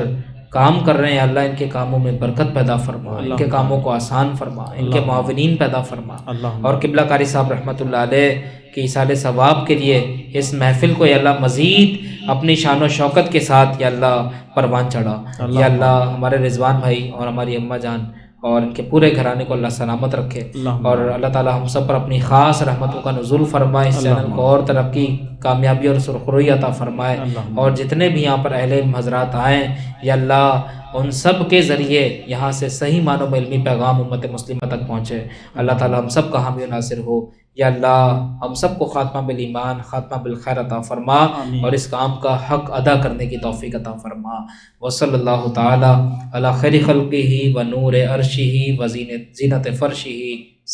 کام کر رہے ہیں یا اللہ ان کے کاموں میں برکت پیدا فرما، ان کے کاموں کو آسان فرما، ان کے معاونین پیدا فرما، اور قبلہ قاری صاحب رحمۃ اللہ علیہ کی ایصال ثواب کے لیے اس محفل کو یا اللہ مزید اپنی شان و شوکت کے ساتھ یا اللہ پروان چڑھا، یا اللہ ہمارے رضوان بھائی اور ہماری اماں جان اور ان کے پورے گھرانے کو اللہ سلامت رکھے، اور اللہ تعالیٰ ہم سب پر اپنی خاص رحمتوں کا نزول فرمائے، اس چینل کو اور ترقی، کامیابی اور سرخروئی عطا فرمائے، اور جتنے بھی یہاں پر اہل علم حضرات آئیں یا اللہ ان سب کے ذریعے یہاں سے صحیح معنوں میں علمی پیغام امت مسلمہ تک پہنچے، اللہ تعالیٰ ہم سب کا حامی و ناصر ہو، یا اللہ ہم سب کو خاتمہ بالایمان، خاتمہ بالخیر عطا فرما، اور اس کام کا حق ادا کرنے کی توفیق عطا فرما، وصلی اللہ تعالی علی خیر خلقہ و نور عرشہ و زینت فرشہ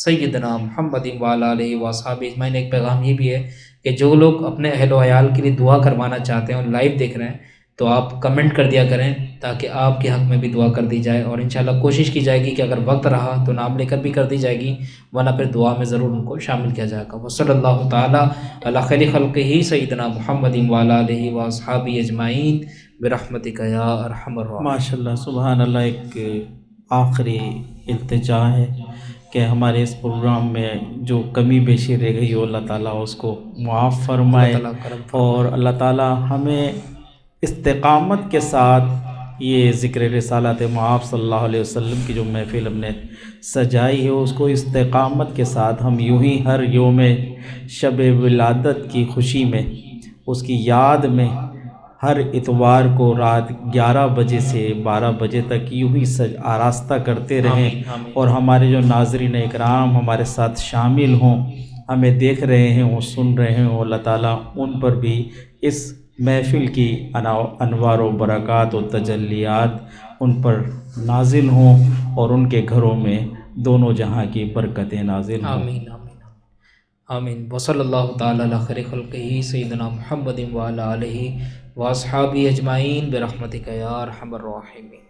سیدنا محمد وعلی آلہ واصحابہ اجمعین۔ ایک پیغام یہ بھی ہے کہ جو لوگ اپنے اہل و عیال کے لیے دعا کروانا چاہتے ہیں اور لائیو دیکھ رہے ہیں تو آپ کمنٹ کر دیا کریں تاکہ آپ کے حق میں بھی دعا کر دی جائے، اور انشاءاللہ کوشش کی جائے گی کہ اگر وقت رہا تو نام لے کر بھی کر دی جائے گی، ورنہ پھر دعا میں ضرور ان کو شامل کیا جائے گا۔ وصلی اللہ تعالی علی خیر خلقہ سیدنا محمد وعلی آلہ واصحابہ اجمعین برحمتک یا ارحم الراحمین۔ ماشاءاللہ، سبحان اللہ۔ ایک آخری التجا ہے کہ ہمارے اس پروگرام میں جو کمی بیشی رہ گئی ہو اللہ تعالیٰ اس کو معاف فرمائے، اور اللہ تعالیٰ ہمیں استقامت کے ساتھ یہ ذکر رسالت معاف صلی اللہ علیہ وسلم کی جو محفل ہم نے سجائی ہے اس کو استقامت کے ساتھ ہم یوں ہی ہر یوم شب ولادت کی خوشی میں، اس کی یاد میں، ہر اتوار کو رات 11 بجے سے 12 بجے تک یوں ہی آراستہ کرتے رہیں، اور ہمارے جو ناظرین اکرام ہمارے ساتھ شامل ہوں، ہمیں دیکھ رہے ہیں اور سن رہے ہوں، اللہ تعالیٰ ان پر بھی اس محفل کی انوار و برکات و تجلیات ان پر نازل ہوں، اور ان کے گھروں میں دونوں جہاں کی برکتیں نازل ہوں۔ آمین آمین آمین۔ وصلی اللہ تعالی علی خیر خلقہ سیدنا محمد وعلی آلہ واصحابہ اجمعین برحمتک یا ارحم الراحمین۔